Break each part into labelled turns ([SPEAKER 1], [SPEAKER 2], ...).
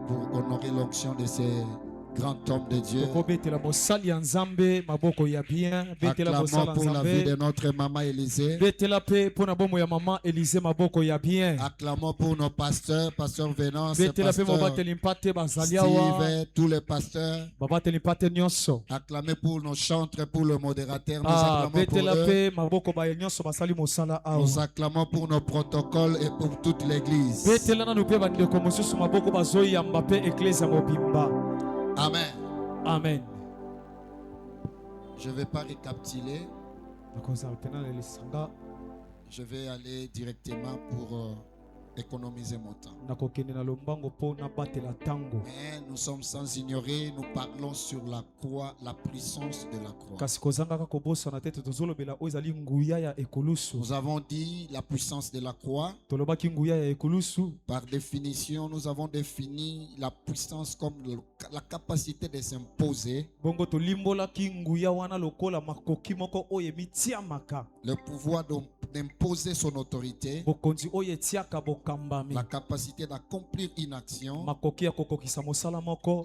[SPEAKER 1] pour honorer l'onction de ces grands hommes de Dieu. Acclamons pour la vie de notre maman Élisée. Acclamons pour nos pasteurs, pasteur Venance, pasteur Steve, tous les pasteurs. Acclamez pour nos chantres, pour le modérateur. Nous acclamons pour eux. Nous acclamons pour nos protocoles et pour toute l'église. Amen.
[SPEAKER 2] Amen.
[SPEAKER 1] Je ne vais pas récapituler. Je vais aller directement pour économiser mon temps. Mais nous sommes sans ignorer, nous parlons sur la croix, la puissance de la croix. Nous avons dit la puissance de la croix. Par définition, nous avons défini la puissance comme la capacité de s'imposer. Le pouvoir d'imposer son autorité. La capacité d'accomplir une action.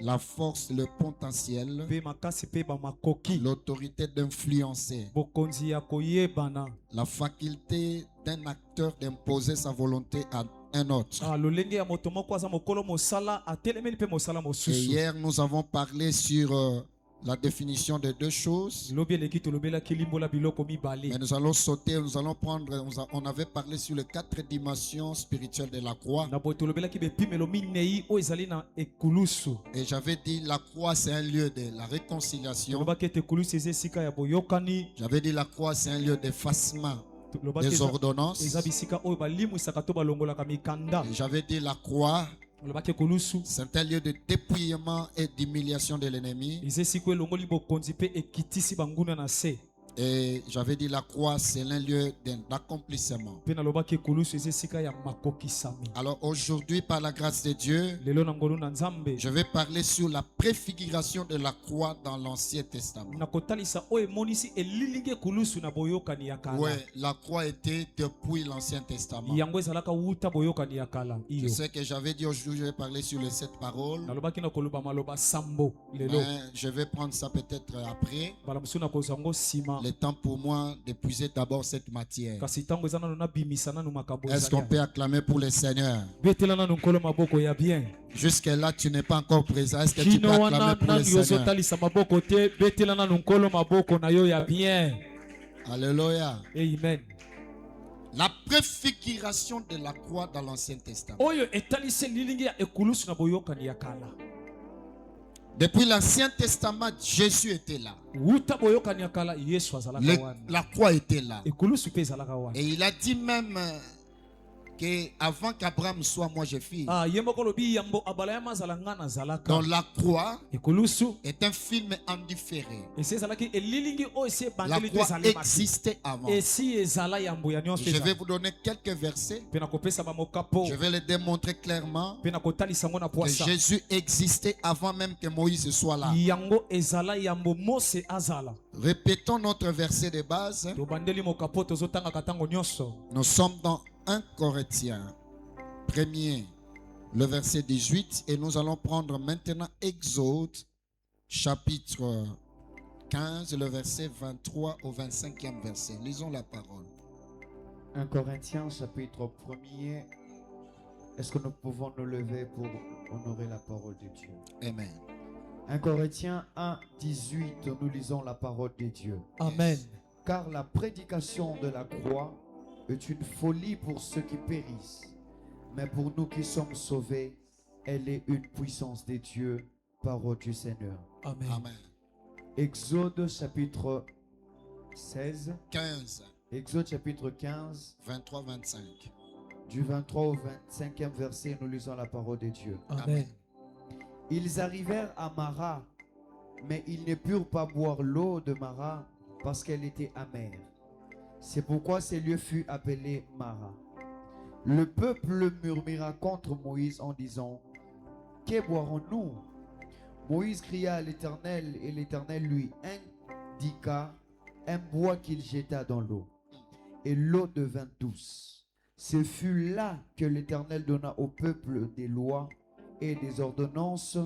[SPEAKER 1] La force, le potentiel. L'autorité d'influencer. La faculté d'un acteur d'imposer sa volonté à un autre. Et hier, nous avons parlé sur la définition de deux choses. Mais nous allons sauter, nous allons prendre, on avait parlé sur les 4 dimensions spirituelles de la croix. Et j'avais dit la croix c'est un lieu de la réconciliation. J'avais dit la croix c'est un lieu d'effacement des ordonnances. J'avais dit la croix c'est un lieu de dépouillement et d'humiliation de l'ennemi. Et j'avais dit la croix c'est un lieu d'accomplissement. Alors aujourd'hui par la grâce de Dieu, je vais parler sur la préfiguration de la croix dans l'Ancien Testament. Ouais, la croix était depuis l'Ancien Testament. Je sais que j'avais dit aujourd'hui je vais parler sur les 7 paroles. Mais je vais prendre ça peut-être après. Le temps pour moi d'épuiser d'abord cette matière. Est-ce qu'on peut acclamer pour le Seigneur? Jusque-là, tu n'es pas encore présent. Est-ce que tu peux acclamer pour le Seigneur? Alléluia.
[SPEAKER 2] Amen.
[SPEAKER 1] La préfiguration de la croix dans l'Ancien Testament. Depuis l'Ancien Testament, Jésus était là. La croix était là. Et il a dit même qu'avant qu'Abraham soit, moi je suis. Dans la croix est un film en différé. La croix existait avant. Je vais vous donner quelques versets. Je vais les démontrer clairement que Jésus existait avant même que Moïse soit là. Répétons notre verset de base. Nous sommes dans 1 Corinthiens, premier, le verset 18, et nous allons prendre maintenant Exode, chapitre 15, le verset 23 au 25e verset. Lisons la parole.
[SPEAKER 3] 1 Corinthiens, chapitre 1er. Est-ce que nous pouvons nous lever pour honorer la parole de Dieu?
[SPEAKER 1] Amen.
[SPEAKER 3] 1 Corinthiens 1, 18, nous lisons la parole de Dieu.
[SPEAKER 2] Amen.
[SPEAKER 3] Car la prédication de la croix est une folie pour ceux qui périssent, mais pour nous qui sommes sauvés, elle est une puissance de Dieu, parole du Seigneur.
[SPEAKER 2] Amen.
[SPEAKER 1] Amen.
[SPEAKER 3] Exode chapitre 16.
[SPEAKER 1] 15.
[SPEAKER 3] Exode chapitre 15.
[SPEAKER 1] 23-25.
[SPEAKER 3] Du 23 au 25e verset, nous lisons la parole de Dieu.
[SPEAKER 2] Amen.
[SPEAKER 3] Ils arrivèrent à Mara, mais ils ne purent pas boire l'eau de Mara parce qu'elle était amère. C'est pourquoi ce lieu fut appelé Mara. Le peuple murmura contre Moïse en disant: que boirons-nous? Moïse cria à l'Éternel et l'Éternel lui indiqua un bois qu'il jeta dans l'eau. Et l'eau devint douce. Ce fut là que l'Éternel donna au peuple des lois et des ordonnances,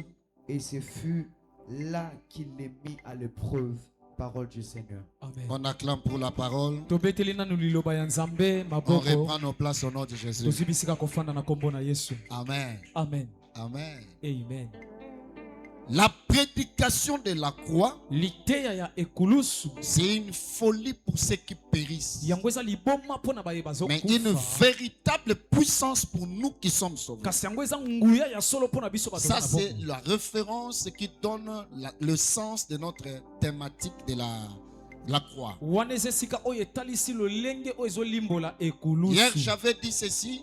[SPEAKER 3] et ce fut là qu'il les mit à l'épreuve. Parole du Seigneur.
[SPEAKER 1] Amen.
[SPEAKER 2] On acclame pour la parole. On reprend nos places au nom de Jésus. Amen.
[SPEAKER 1] Amen.
[SPEAKER 2] Amen.
[SPEAKER 1] Amen.
[SPEAKER 2] La prédication de la croix, c'est une folie pour ceux qui périssent, mais une véritable puissance pour nous qui sommes sauvés. Ça, c'est la référence qui donne le sens de notre thématique de la croix. Hier, j'avais dit ceci.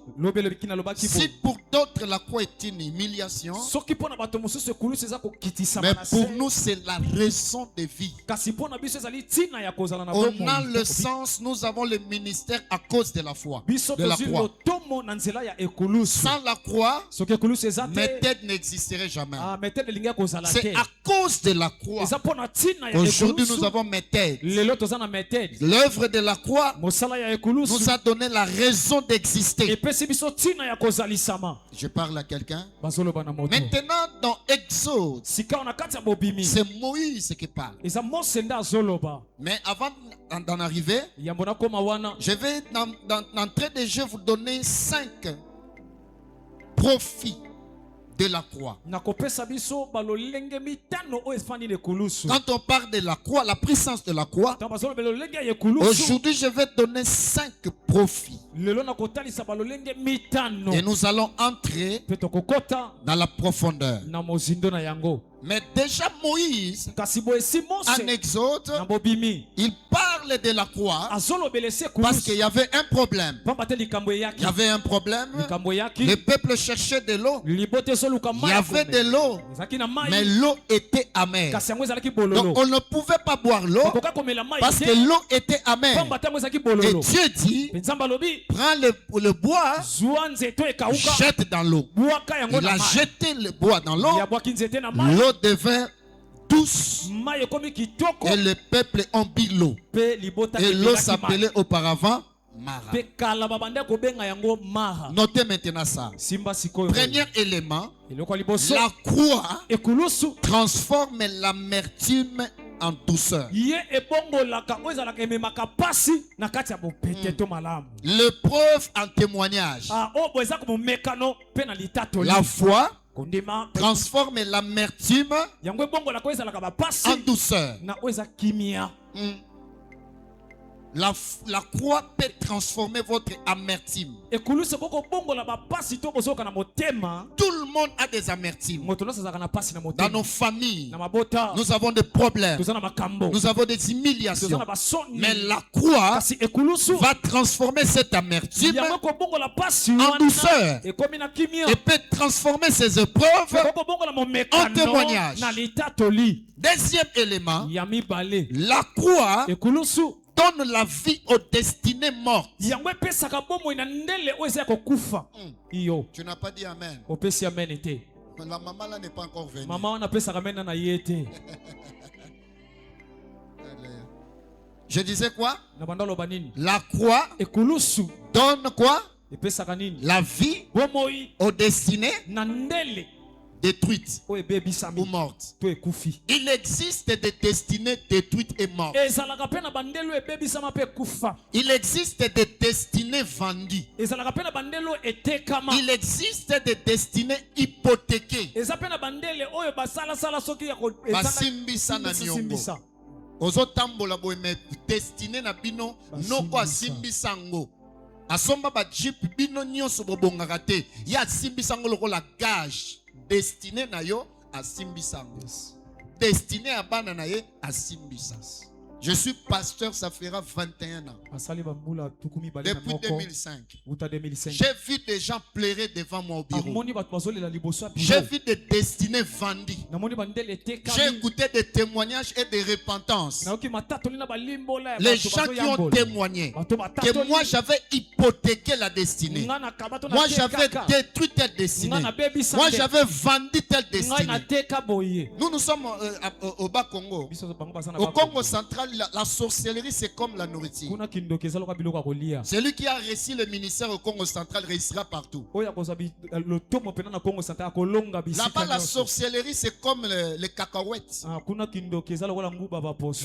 [SPEAKER 2] Si pour d'autres la croix est une humiliation, mais pour nous c'est la raison de vie. On a le sens, nous avons le ministère à cause de la foi, de la croix. Sans la croix, méthode n'existerait jamais. C'est à cause de la croix. Aujourd'hui nous avons méthode. L'œuvre de la croix nous a donné la raison d'exister. Je parle à quelqu'un. Maintenant dans Exode, c'est Moïse qui parle. Mais avant d'en arriver, je vais d'entrée de jeu vous donner 5 profits de la croix. Quand on parle de la croix, la puissance de la croix, aujourd'hui je vais donner 5 profits. Et nous allons entrer dans la profondeur. Mais déjà Moïse, en Exode, il parle de la croix parce qu'il y avait un problème. Il y avait un problème. Le peuple cherchait de l'eau. Il y avait de l'eau, mais l'eau était amère. Donc on ne pouvait pas boire l'eau parce que l'eau était amère. Et Dieu dit, prends le bois, jette dans l'eau. Il a jeté le bois dans l'eau. L'eau devint douce et le peuple en bu l'eau. Et l'eau s'appelait auparavant Mara. Notez maintenant ça. Premier élément, la croix transforme l'amertume en douceur. L'épreuve en témoignage. La foi transforme l'amertume en douceur. La croix peut transformer votre amertume. Tout le monde a des amertumes. Dans nos familles, nous avons des problèmes. Nous avons des humiliations. Mais la croix va transformer cette amertume en douceur. Et peut transformer ces épreuves en témoignage. Deuxième élément, la croix donne la vie aux destinées mortes. Tu n'as pas dit amen. La maman là n'est pas encore venue. Je disais quoi? La croix donne quoi? La vie aux destinées détruites ou mortes. Il existe des destinées détruites et mortes. Il existe des destinées vendues. Il existe des destinées hypothéquées. Basimbisa na nyongo. Ozotambola boye me destiné na bino noko asimbisa ngo. Asomba ba jeep bino nyonso bobongaka te. Ya asimbisa ngo lokola gage. Destiné na yo a simbisango. Destiné à bana na ye a simbisas. Je suis pasteur, ça fera 21 ans. Depuis 2005. J'ai vu des gens pleurer devant mon bureau. J'ai vu des destinées vendues. J'ai écouté des témoignages et des repentances. Les gens qui ont témoigné que moi j'avais hypothéqué la destinée. Moi j'avais détruit telle destinée. Moi j'avais vendu telle destinée. Nous sommes au Bas-Congo. Au Congo central, la sorcellerie, c'est comme la nourriture. Celui qui a réussi le ministère au Congo central réussira partout. Là-bas, la sorcellerie, c'est comme les cacahuètes.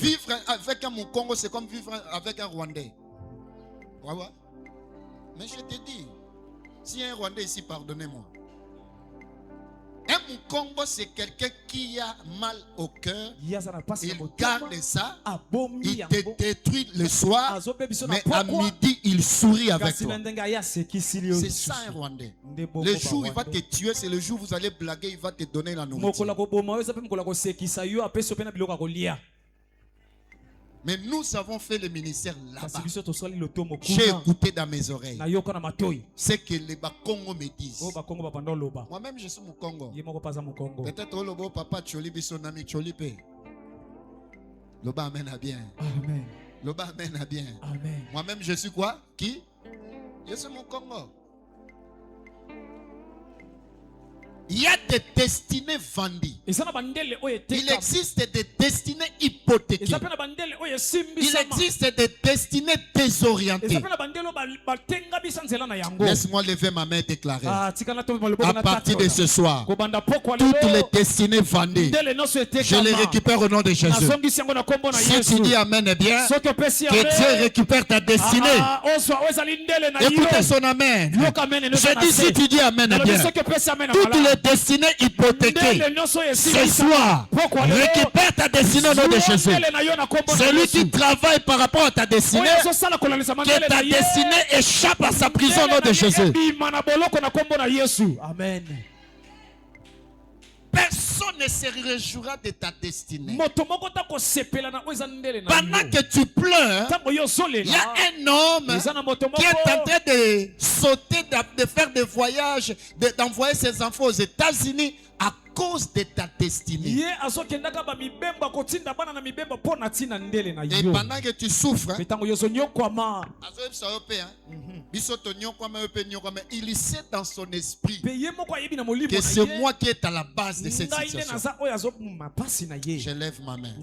[SPEAKER 2] Vivre avec un Congo, c'est comme vivre avec un Rwandais. Ouais, ouais. Mais je te dis, si un Rwandais ici, pardonnez-moi. Un Congo, c'est quelqu'un qui a mal au cœur. Il garde ça. Il te détruit le soir. Mais à midi, il sourit avec toi. C'est ça un Rwandais. Le jour où il va te tuer, c'est le jour où vous allez blaguer, il va te donner la nourriture. Mais nous avons fait le ministère là-bas. J'ai écouté dans mes oreilles ce que les Congo me disent. Moi-même, je suis mon Congo. Peut-être le papa Cholibi, son ami Cholipe. Loba amène à bien.
[SPEAKER 1] Amen.
[SPEAKER 2] Loba amène à bien.
[SPEAKER 1] Amen.
[SPEAKER 2] Moi-même, je suis quoi? Qui? Je suis mon Congo. Il y a des destinées vendues. Il existe des destinées hypothéquées. Il existe des destinées désorientées. Laisse-moi lever ma main et déclarer. À partir de ce soir, toutes les destinées vendues, je les récupère au nom de Jésus. Si tu dis Amen, eh bien, que Dieu récupère ta destinée. Écoutez son Amen. Je dis si tu dis Amen, eh bien, toutes les destinée hypothéquée, ce soir, récupère ta destinée au nom de Jésus. Celui qui travaille par rapport à ta destinée, que ta destinée échappe à sa prison au nom de Jésus.
[SPEAKER 1] Amen.
[SPEAKER 2] Personne ne se réjouira de ta destinée. Pendant que tu pleures, il y a un homme qui est en train de sauter, de faire des voyages, d'envoyer ses enfants aux États-Unis à cause de ta destinée. Et pendant que tu souffres, il sait dans son esprit que c'est moi qui est à la base de cette situation. Je lève ma main.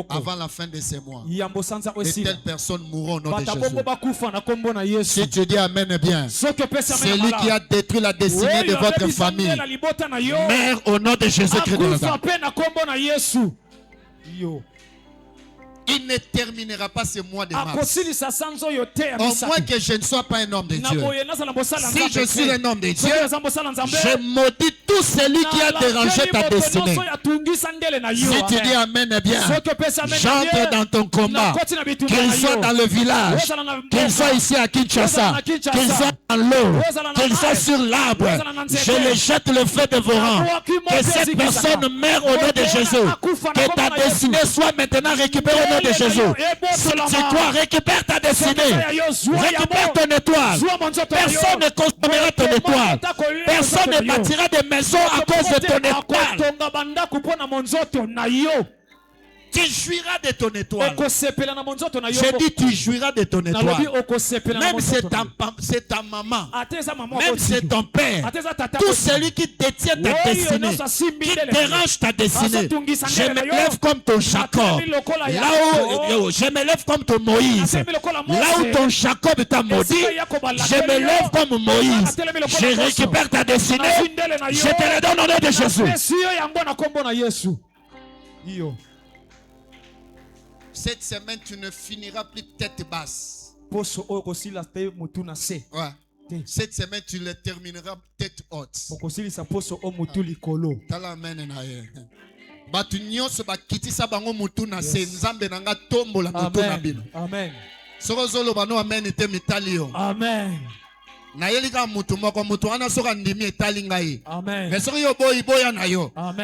[SPEAKER 2] Avant la fin de ces mois, de telles personnes mourront au nom de Jésus. Si tu dis Amen, bien, celui qui a détruit la destinée de votre famille, mère au nom de Jésus-Christ de Nazareth. Il ne terminera pas ce mois de mars. Au moins que je ne sois pas un homme de Dieu. Si je suis un homme de Dieu, je maudis tout celui qui a dérangé ta destinée. Si tu dis Amen, eh bien, j'entre dans ton combat. Qu'il soit dans le village, qu'il soit ici à Kinshasa, qu'il soit dans l'eau, qu'il soit sur l'arbre, je les jette le feu de vos rangs. Que cette personne meure au nom de Jésus. Que ta destinée soit maintenant récupérée au nom de Jésus. C'est toi, récupère ta destinée. Récupère ton étoile. Personne ne consommera ton étoile. Personne ne bâtira des maisons à cause de ton étoile. Tu jouiras de ton étoile. Je dis tu jouiras de ton étoile. Même c'est ta maman. Même c'est ton père. Tout celui qui détient ta destinée, qui dérange ta destinée. Je me lève comme ton Jacob. Là où je me lève comme ton Moïse. Là où ton Jacob t'a maudit, je me lève comme Moïse. Je récupère ta destinée. Je te la donne au nom de Jésus. Cette semaine, tu ne finiras plus tête basse. Ouais. Cette semaine, tu le termineras tête haute. Amen. Mais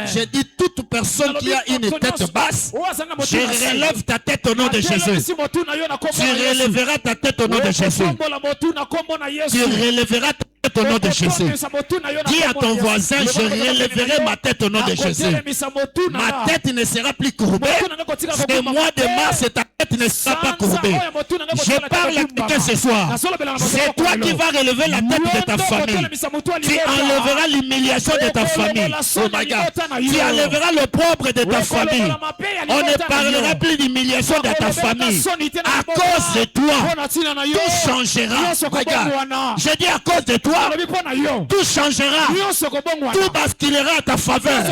[SPEAKER 2] j'ai dit toute personne qui a une tête basse, je relève ta tête au nom de Jésus. Tu relèveras ta tête au nom de Jésus. Tu relèveras ta au nom de Jésus. Dis à ton voisin, je relèverai ma tête au nom de Jésus. Ma tête ne sera plus courbée. Ce mois de mars, ta tête ne sera pas courbée. Je parle à quelqu'un ce soir. C'est toi qui vas relever la tête de ta famille. Tu enlèveras l'humiliation de ta famille. Oh my God. Tu enlèveras le propre de ta famille. On ne parlera plus d'humiliation de ta famille. À cause de toi, tout changera. Regarde. Je dis à cause de toi, tout changera. Tout basculera à ta faveur.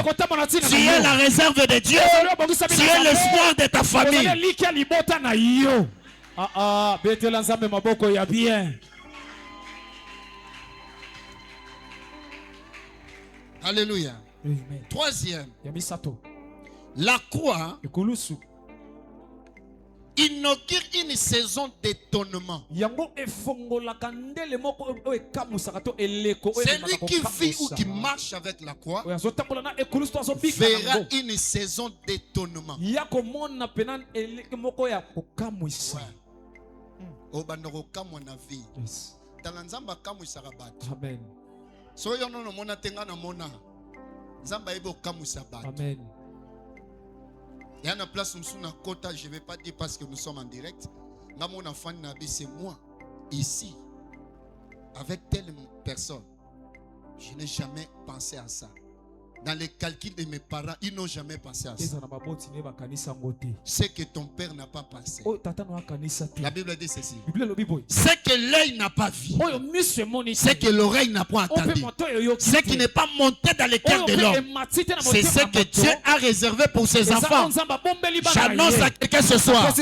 [SPEAKER 2] Tu es la réserve de Dieu. Tu es l'espoir de ta famille. Alléluia. Troisième, la croix inaugure une saison d'étonnement. Celui qui vit ou qui marche avec la croix verra une saison d'étonnement. Amen. Il y a une place où je ne vais pas dire parce que nous sommes en direct. C'est moi, ici, avec telle personne. Je n'ai jamais pensé à ça. Dans les calculs de mes parents, ils n'ont jamais pensé à ça. Ce que ton père n'a pas pensé. La Bible dit ceci. Ce que l'œil n'a pas vu. Ce que l'oreille n'a pas entendu. Ce qui n'est pas monté dans les cœurs de l'homme. C'est ce que Dieu a réservé pour ses enfants. J'annonce à quelqu'un ce soir.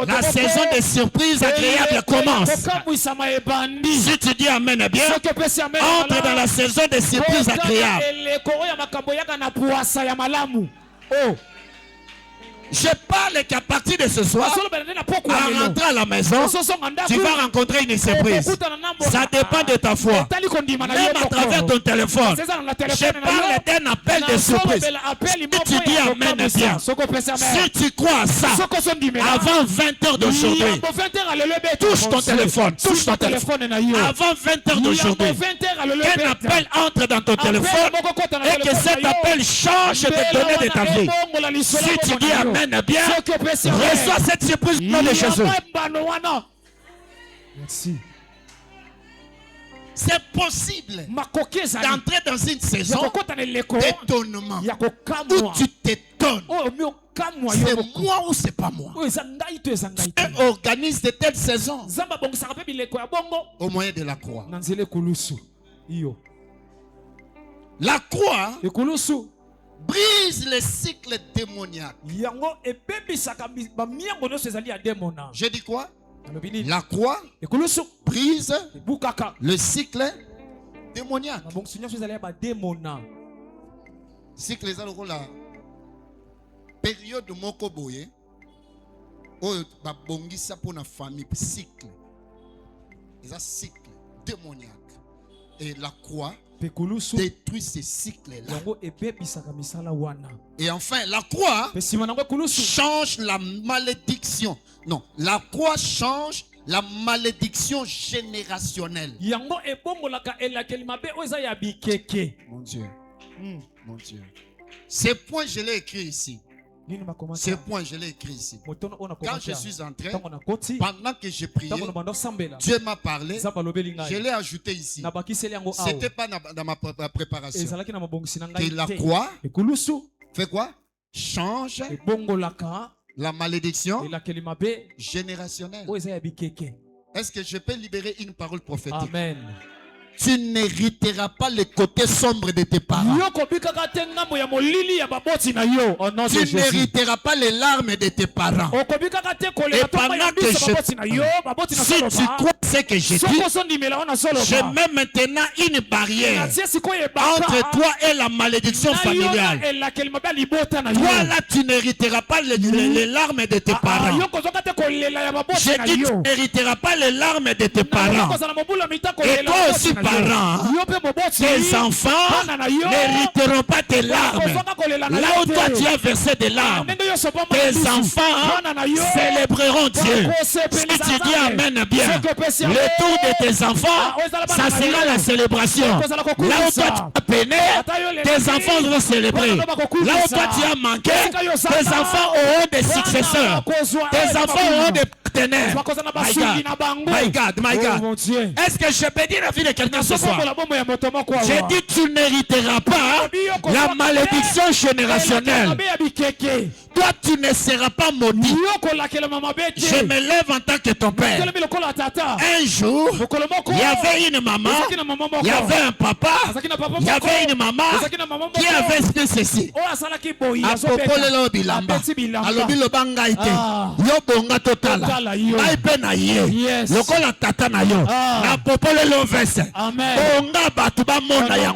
[SPEAKER 2] La saison des surprises agréables commence. Si tu dis Amen, bien, entre dans la saison des surprises agréables. Je parle qu'à partir de ce soir, en rentrant à la maison, tu vas rencontrer une surprise. Ça dépend de ta foi. Même à travers ton téléphone. Je parle d'un appel de surprise. Si tu dis Amen bien, si tu crois à ça, avant 20h d'aujourd'hui, touche ton téléphone. Touche ton téléphone. Avant 20h d'aujourd'hui, qu'un appel entre dans ton téléphone et que cet appel change les données de ta vie. Si tu dis Amen bien, reçois cette surprise au nom de Jésus.
[SPEAKER 1] Merci.
[SPEAKER 2] C'est possible d'entrer dans une saison d'étonnement où tu t'étonnes. C'est moi ou c'est pas moi? Dieu organise de telles saisons au moyen de la croix. La croix brise le cycle démoniaque. Je dis quoi? La croix brise le cycle démoniaque. Cycle les la période de moko boye o ba bongisa pour na famille cycle. C'est un cycle démoniaque. Et la croix détruit ces cycles-là. Et enfin, la croix change la malédiction. Non, la croix change la malédiction générationnelle. Mon Dieu. Mon Dieu. Ces points, je l'ai écrit ici. Ce point, je l'ai écrit ici. Quand je suis entré, pendant que j'ai prié, Dieu m'a parlé. Je l'ai ajouté ici. Ce n'était pas dans ma préparation. Que la croix fait quoi? Change la malédiction générationnelle. Est-ce que je peux libérer une parole prophétique?
[SPEAKER 1] Amen.
[SPEAKER 2] Tu n'hériteras pas le côté sombre de tes parents. Tu n'hériteras pas les larmes de tes parents. Et pendant que si tu crois ce que je dis, je mets maintenant une barrière entre toi et la malédiction familiale. Toi là, tu n'hériteras pas les larmes de tes parents. Je dis, tu n'hériteras pas les larmes de tes parents. Et toi aussi, parents, tes enfants n'hériteront pas tes larmes. Là où toi tu as versé des larmes, tes enfants célébreront Dieu. Si tu dis Amen bien, le tour de tes enfants, ça sera la célébration. Là où toi tu as peiné, tes enfants vont célébrer. Là où toi tu as manqué, tes enfants auront des successeurs. Tes enfants auront des partenaires. My God, my God. Est-ce que je peux dire la vie de quelqu'un ce soir? J'ai dit tu n'hériteras pas la malédiction générationnelle. Toi tu ne seras pas maudit. Je me lève en tant que ton père. Un jour, il y avait une maman, il y avait un papa, il y avait une maman qui avait fait ceci. Apopolelo bilamba, alobilo banga ite, yo bonga totala, maipe na ye, lokola tata na yo, apopolelo vese, bonga batu ba mona ya.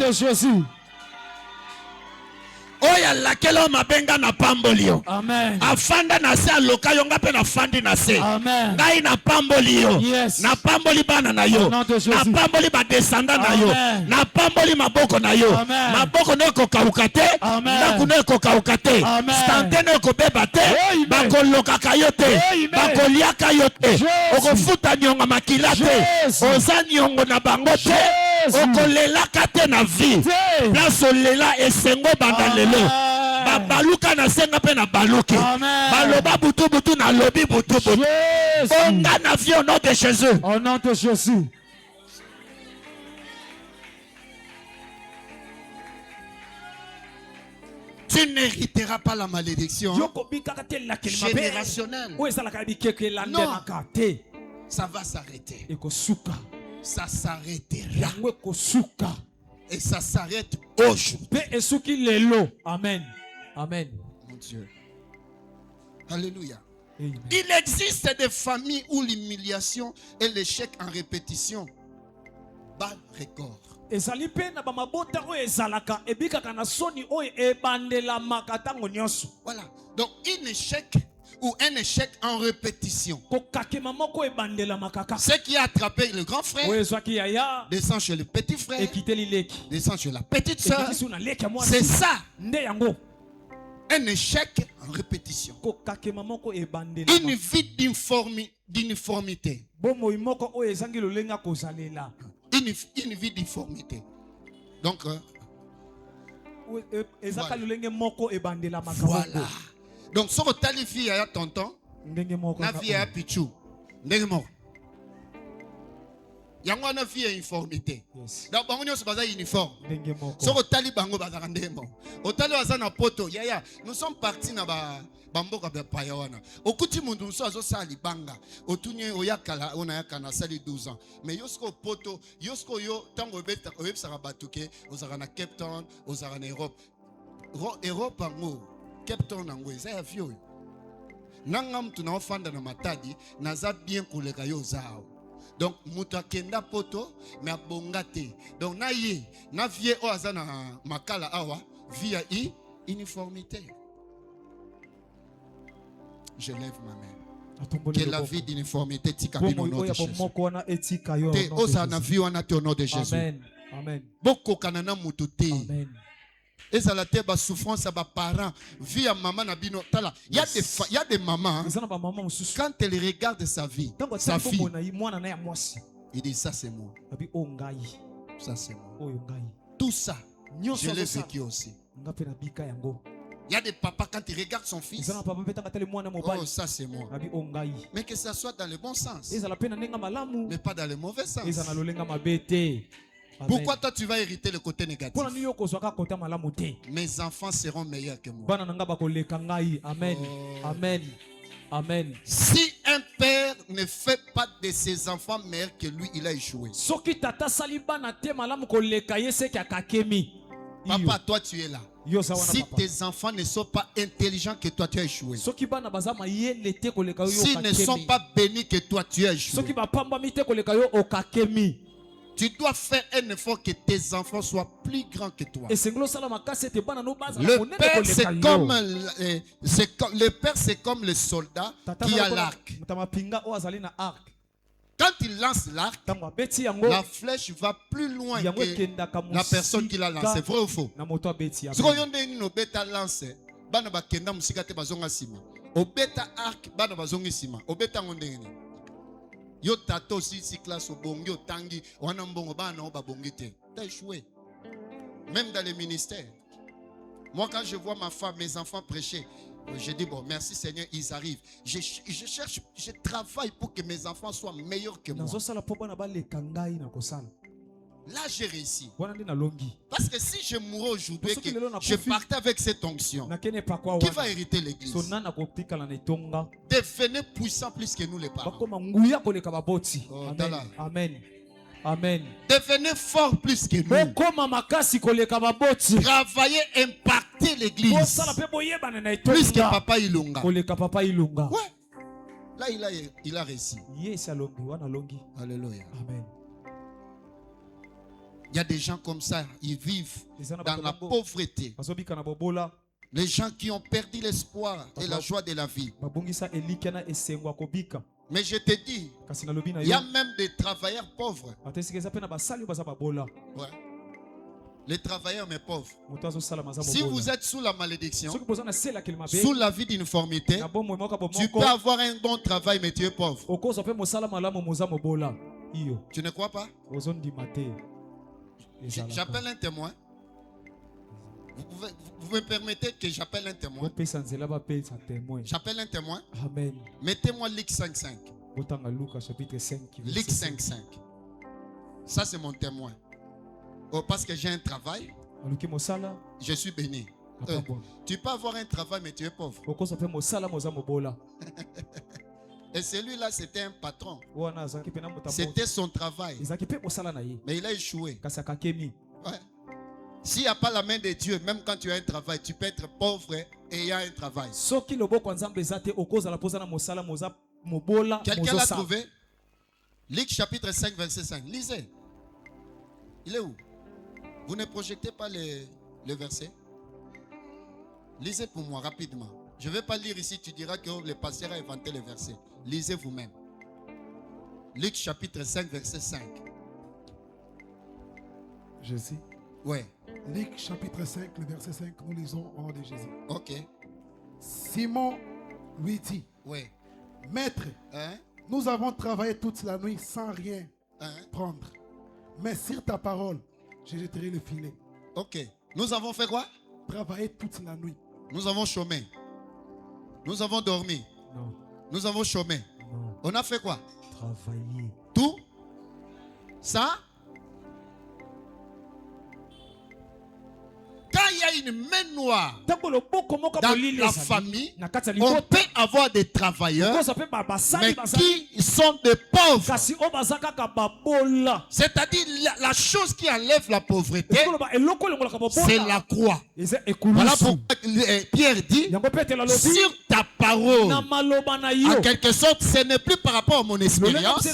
[SPEAKER 2] Oya lakelo mabenga na pambolio.
[SPEAKER 1] Amen.
[SPEAKER 2] Afanda na se aloka yonga pe na fandi na se.
[SPEAKER 1] Amen.
[SPEAKER 2] Ngai na pambolio.
[SPEAKER 1] Yes.
[SPEAKER 2] Na pamboli bana na yo. Na pamboli ba descenda na yo. Na pamboli maboko na yo.
[SPEAKER 1] Amen.
[SPEAKER 2] Maboko no ko kaukate. Na kuno ko kaukate. Stante no ko beba te. Bako loka kayote. Bako lia kayote. Oko futa nyonga makilate. Oza nyongo na bango te. Oko lela kate na vie. Place lela esengo bandale. Baluka na senga pe na baluki. Baloba butu butu na lobi butu butu. Bonga na vie au nom de Jésus.
[SPEAKER 1] Au nom de Jésus.
[SPEAKER 2] Tu n'hériteras pas la malédiction générationnelle. Non. Ça va s'arrêter. Ça s'arrêtera. Et ça s'arrête aujourd'hui.
[SPEAKER 1] Amen. Amen.
[SPEAKER 2] Mon Dieu. Alléluia. Amen. Il existe des familles où l'humiliation et l'échec en répétition bat record. Voilà. Donc un échec ou un échec en répétition. Ce qui a attrapé le grand frère descend chez le petit frère, descend chez la petite soeur. C'est ça. Un échec en répétition. Une vie d'uniformité. Une vie difformité. Donc, voilà. Donc, si vous avez fille à tonton, na fille à pichou, ndengemo. Yango na fille à uniformité. Donc, bango nyo se basa uniforme. Si vous avez bango basa ndengemo. Otali waza na poto, yaya. Nous sommes partis na bamboka ba payawana. Okuti mundu nso azo sali banga. Otunye oyakala ona yakana sali 12 ans. Mais yosko poto, yosko yo tango obeta obesa batuke, ozaka na Cape Town, ozaka na Europe. Europe ngo Cape Town ngo eza ya vio. Nanga mtu na ofanda na matadi naza bien koleka yo zao. Donc muta kenda poto mais abongate. Donc na ye na vie o azana makala awa via uniformité. Je lève ma main. Que la vie d'uniformité tika bino nom de Jésus. Te osana vie wana te au nom de Jésus.
[SPEAKER 1] Amen. Amen.
[SPEAKER 2] Boko kanana mutu te.
[SPEAKER 1] Amen.
[SPEAKER 2] Et ça la te ba souffrance à ba parents vie à maman na bino tala. Il y a des mamans quand elle regarde sa vie, sa fille, il dit ça c'est moi. Ça c'est moi. Tout ça, je l'ai vécu aussi. Il y a des papas quand ils regardent son fils. Oh, ça c'est moi. Mais que ça soit dans le bon sens. Mais pas dans le mauvais sens. Pourquoi toi tu vas hériter le côté négatif? Mes enfants seront meilleurs que moi.
[SPEAKER 1] Amen. Amen. Amen.
[SPEAKER 2] Si un père ne fait pas de ses enfants meilleurs que lui, il a échoué. Papa, toi tu es là. Si tes enfants ne sont pas intelligents que toi, tu as échoué. S'ils ne sont pas bénis que toi, tu as échoué. Tu dois faire un effort que tes enfants soient plus grands que toi. Le père, c'est comme le soldat qui a l'arc. Quand il lance l'arc, la flèche va plus loin que la personne qui l'a lancé. Vrai ou faux? Si vous avez une bêta lancée, bana bakenda musika te bazonga sima. Obeta arc bana bazonga sima. Obeta ngondeni. Yo tato si classe obongi otangi wana mbongo bana oba bongi te. T'as échoué. Même dans les ministères. Moi quand je vois ma femme, mes enfants prêcher, je dis bon, merci Seigneur, ils arrivent. Je cherche, je travaille pour que mes enfants soient meilleurs que moi. Là, j'ai réussi. Parce que si je mourais aujourd'hui, je partais avec cette onction, qui va hériter l'église? Devenez puissant plus que nous les parents. Oh,
[SPEAKER 1] Amen. Amen.
[SPEAKER 2] Devenez fort plus que nous. Travaillez, impactez l'église. Plus que Papa Ilunga. Ouais. Là, il a réussi. Alléluia.
[SPEAKER 1] Amen.
[SPEAKER 2] Il y a des gens comme ça, ils vivent dans la pauvreté. Les gens qui ont perdu l'espoir et la joie de la vie. Mais je te dis, il y a même des travailleurs pauvres. Ouais. Les travailleurs mais pauvres. Si vous êtes sous la malédiction, sous la vie d'informité, tu peux avoir un bon travail mais tu es pauvre. Tu ne crois pas? J'appelle un témoin. Vous me permettez que j'appelle un témoin? J'appelle un témoin.
[SPEAKER 1] Amen.
[SPEAKER 2] Mettez-moi Luc 5.5. Luc 5.5. Ça c'est mon témoin. Oh, parce que j'ai un travail. Je suis béni. Tu peux avoir un travail mais tu es pauvre. Et celui-là c'était un patron. C'était son travail. Mais il a échoué. Ouais. S'il n'y a pas la main de Dieu, même quand tu as un travail, tu peux être pauvre et il y a un travail. Quelqu'un l'a trouvé? Luc chapitre 5, verset 5. Lisez. Il est où? Vous ne projetez pas le verset? Lisez pour moi rapidement. Je ne vais pas lire ici, tu diras que le pasteur a inventé le verset. Lisez vous-même. Luc chapitre 5, verset 5.
[SPEAKER 4] Jésus.
[SPEAKER 2] Oui.
[SPEAKER 4] Luc chapitre 5, le verset 5, nous lisons au nom de Jésus.
[SPEAKER 2] Ok.
[SPEAKER 4] Simon lui dit,
[SPEAKER 2] oui.
[SPEAKER 4] Maître, nous avons travaillé toute la nuit sans rien prendre. Mais sur ta parole, je jetterai le filet.
[SPEAKER 2] Ok. Nous avons fait quoi?
[SPEAKER 4] Travailler toute la nuit.
[SPEAKER 2] Nous avons chômé. Nous avons dormi.
[SPEAKER 1] Non.
[SPEAKER 2] Nous avons chômé.
[SPEAKER 1] Non.
[SPEAKER 2] On a fait quoi?
[SPEAKER 1] Travailler.
[SPEAKER 2] Tout ça. Quand il y a une main noire dans la famille, on peut avoir des travailleurs mais qui sont des pauvres. C'est-à-dire la chose qui enlève la pauvreté, c'est la croix. Voilà pourquoi Pierre dit, sur ta parole, en quelque sorte, ce n'est plus par rapport à mon expérience,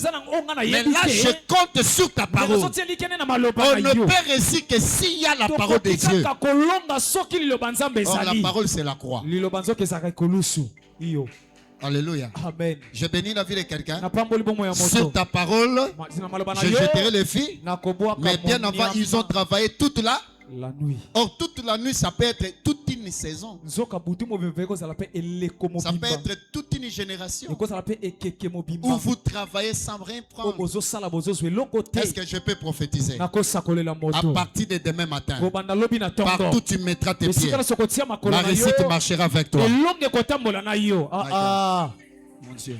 [SPEAKER 2] mais là je compte sur ta parole. On ne peut réussir que s'il y a la parole de Dieu. Or, la parole, c'est la croix. Alléluia.
[SPEAKER 1] Amen.
[SPEAKER 2] Je bénis la vie de quelqu'un. Sur ta parole, je jetterai les filles. Mais bien avant, ils ont travaillé toute la nuit. Or, toute la nuit, ça peut être toute une saison. Ça peut être toute une génération où vous travaillez sans rien prendre. Est-ce que je peux prophétiser? À partir de demain matin, partout tu mettras tes pieds, la réussite marchera avec toi. Mon Dieu.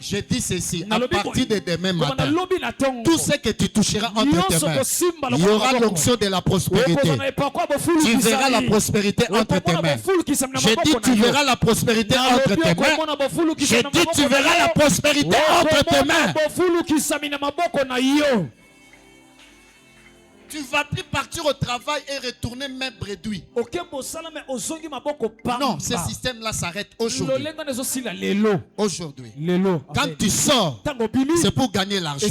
[SPEAKER 2] Je dis ceci, à partir de demain matin, tout ce que tu toucheras entre tes mains, il y aura l'onction de la prospérité. Tu verras la prospérité entre tes mains. Je dis, tu verras la prospérité entre tes mains. Je dis, tu verras la prospérité entre tes mains. Tu ne vas plus partir au travail et retourner main bredouille. Non, ce système-là s'arrête aujourd'hui. Aujourd'hui. Quand tu sors, c'est pour gagner l'argent.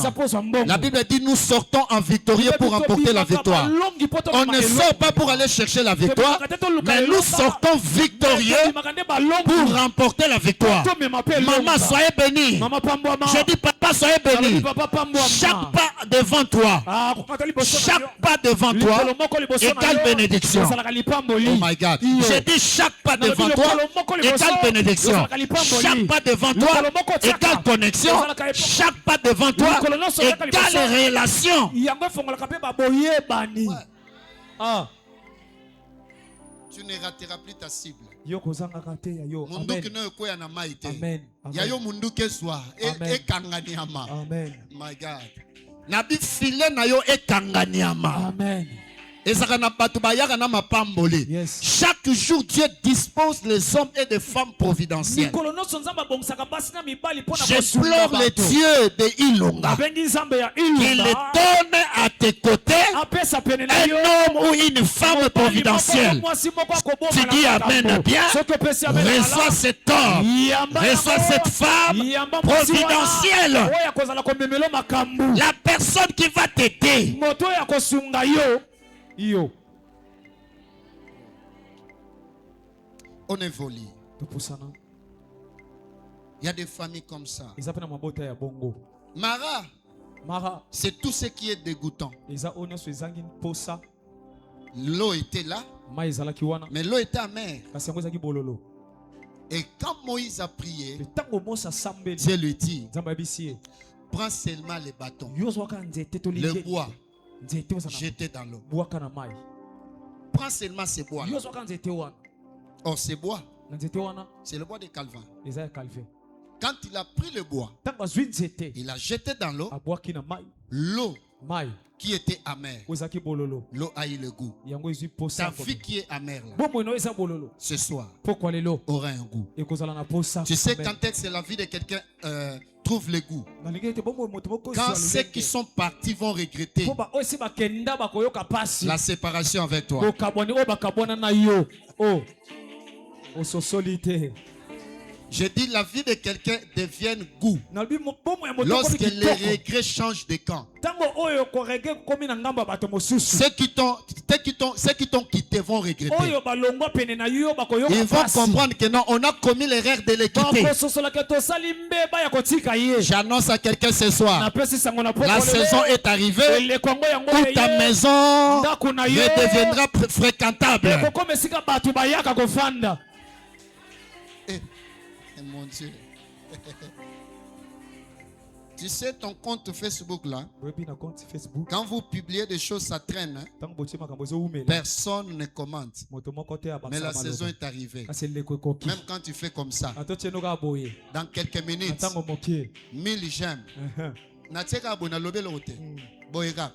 [SPEAKER 2] La Bible dit nous sortons en victorieux pour remporter la victoire. On ne sort pas pour aller chercher la victoire, mais nous sortons victorieux pour remporter la victoire. Maman, soyez bénie. Je dis papa, soyez bénie. Chaque pas devant toi, chaque pas devant toi égale bénédiction. Oh my God. J'ai dit chaque pas devant toi égale bénédiction. Chaque pas devant toi égale connexion. Chaque pas devant toi égale relation.
[SPEAKER 1] Ah.
[SPEAKER 2] Tu ne rateras plus ta cible.
[SPEAKER 1] Amen.
[SPEAKER 2] My God. Nabi file na yo ekanganyama.
[SPEAKER 1] Amen.
[SPEAKER 2] Yes. Chaque jour, Dieu dispose les hommes et des femmes providentielles. J'implore le Dieu de Ilonga qu'il donne à tes côtés un homme ou une femme providentielle. Tu dis Amen bien. Reçois cet homme, reçois cette femme providentielle. La personne qui va t'aider. On évolue. Il y a des familles comme ça. Mara, c'est tout ce qui est dégoûtant. L'eau était là, mais l'eau était amère. Et quand Moïse a prié, Dieu lui dit, prends seulement les bâtons, le bois, jeté dans l'eau. Prends seulement ces bois. Oh, ces bois, c'est le bois de Calvin. Quand il a pris le bois, il a jeté dans l'eau. L'eau qui était amère, l'eau a eu le goût. Ta vie qui est amère là, ce soir aura un goût. Tu sais quand est-ce que la vie de quelqu'un trouve le goût? Quand ceux qui sont partis vont regretter la séparation avec toi. Je dis la vie de quelqu'un devient goût lorsque les regrets changent de camp. Ceux qui t'ont quitté vont regretter. Ils vont comprendre que non, on a commis l'erreur de les quitter. J'annonce à quelqu'un ce soir, la saison est arrivée où ta maison redeviendra fréquentable. Mon Dieu. Tu sais ton compte Facebook là, quand vous publiez des choses, ça traîne. Personne ne commente. Mais la saison est arrivée. Même quand tu fais comme ça, dans quelques minutes, 1000 j'aime. Nateka bona lobelo ote. Boyegak.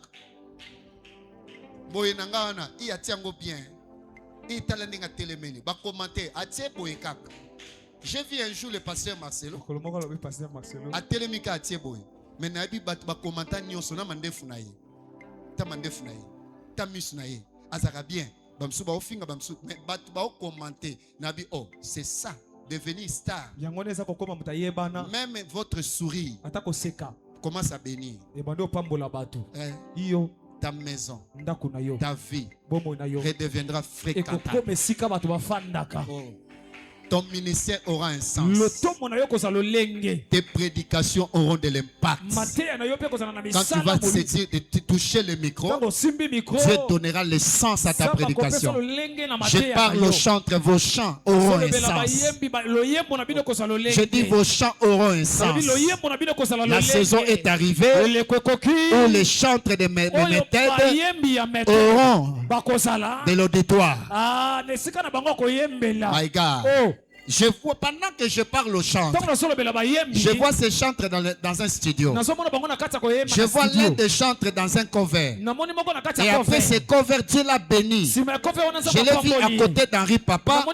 [SPEAKER 2] Boyenanga wana, i atiango bien. I talandinga telemeni. Ba commenter, atie boyegak. J'ai vu un jour le pasteur Marcelo. A Télémika à Tieboy. Mais Nabi bat commentaire nyonso na mandefu na ye. Ta mandefu na ye. Ta mus na ye. Azara bien. Bamsu ba ofinga bamsu. Mais bat ba commenter. Nabi oh, c'est ça. Devenir star. Même votre sourire commence à bénir. Ta maison, ta vie redeviendra fréquentable. Oh. Ton ministère aura un sens. Tes prédications auront de l'impact. Quand tu vas toucher le micro, Dieu donnera le sens à ta prédication. Je parle aux chantres, vos chants auront un sens. Je dis vos chants auront un sens. La saison est arrivée où les chantres de mes têtes auront de l'auditoire. My God. Je vois, pendant que je parle aux chantres, je vois ces chantres dans un studio. Je vois l'un des chantres dans un cover. Et après ce cover, Dieu l'a béni. Je l'ai vu à côté d'Henri Papa.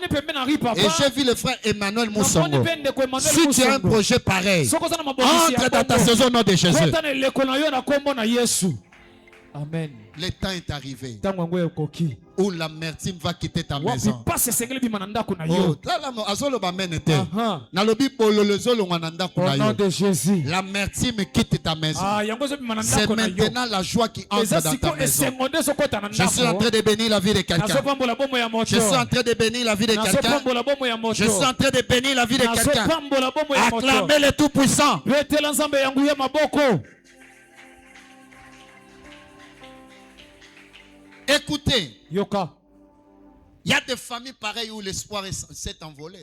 [SPEAKER 2] Et j'ai vu le frère Emmanuel Moussongo. Si tu as un projet pareil, entre dans ta saison au nom de Jésus.
[SPEAKER 1] Amen.
[SPEAKER 2] Le temps est arrivé où l'amertume va quitter ta maison. Oh, au nom de Jésus. L'amertume quitte ta maison. C'est maintenant la joie qui entre dans ta maison. Je suis en train de bénir la vie de quelqu'un. Je suis en train de bénir la vie de quelqu'un. Je suis en train de bénir la vie de quelqu'un. Acclamez le Tout-Puissant. Écoutez, il y a des familles pareilles où l'espoir s'est envolé.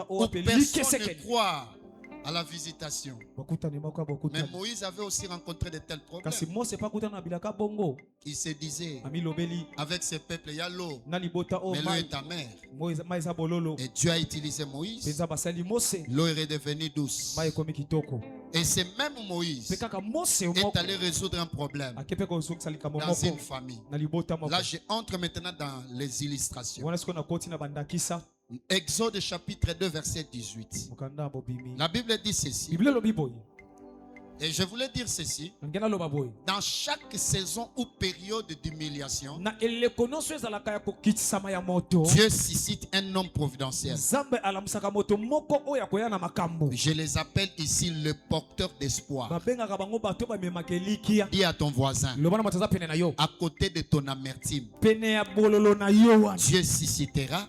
[SPEAKER 2] Où personne ne croit à la visitation. Mais Moïse avait aussi rencontré de tels problèmes. Il se disait, avec ce peuple, il y a l'eau, mais l'eau est amère. Et Dieu a utilisé Moïse. L'eau est redevenue douce. Et c'est même Moïse est allé résoudre un problème dans une famille. Là, je entre maintenant dans les illustrations. Exode chapitre 2 verset 18. La Bible dit ceci. Et je voulais dire ceci. Dans chaque saison ou période d'humiliation, Dieu suscite un homme providentiel. Je les appelle ici le porteur d'espoir. Dis à ton voisin, à côté de ton amertume, Dieu suscitera un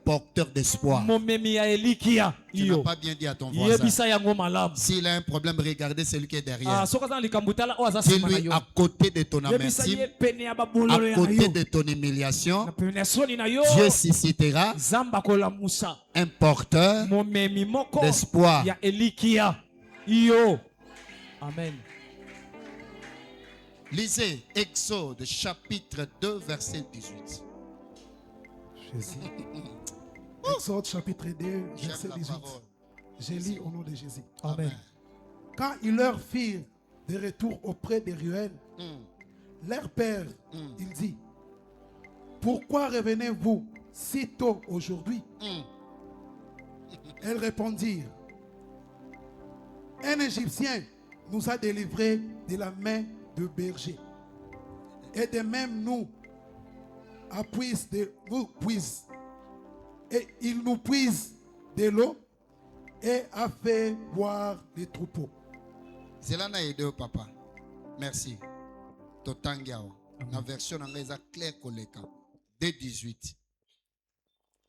[SPEAKER 2] porteur d'espoir. Tu n'as pas bien dit à ton voisin. S'il a un problème, regardez celui qui est derrière. Dis-lui à côté de ton amertume, à côté de ton humiliation, Dieu suscitera un porteur d'espoir.
[SPEAKER 1] Amen.
[SPEAKER 2] Lisez Exode chapitre 2 verset 18.
[SPEAKER 4] Exode chapitre 2 verset 18. Je lis au nom de Jésus.
[SPEAKER 1] Amen.
[SPEAKER 4] Quand ils leur firent de retour auprès de Ruel, leur père, il dit, pourquoi revenez-vous si tôt aujourd'hui? Elles répondirent, un Égyptien nous a délivrés de la main de berger. Et de même nous et il nous puise de l'eau et a fait boire des troupeaux.
[SPEAKER 2] Cela n'a aidé au papa. Merci. Totangiao. La version anglaise est claire koleka. Dès 18.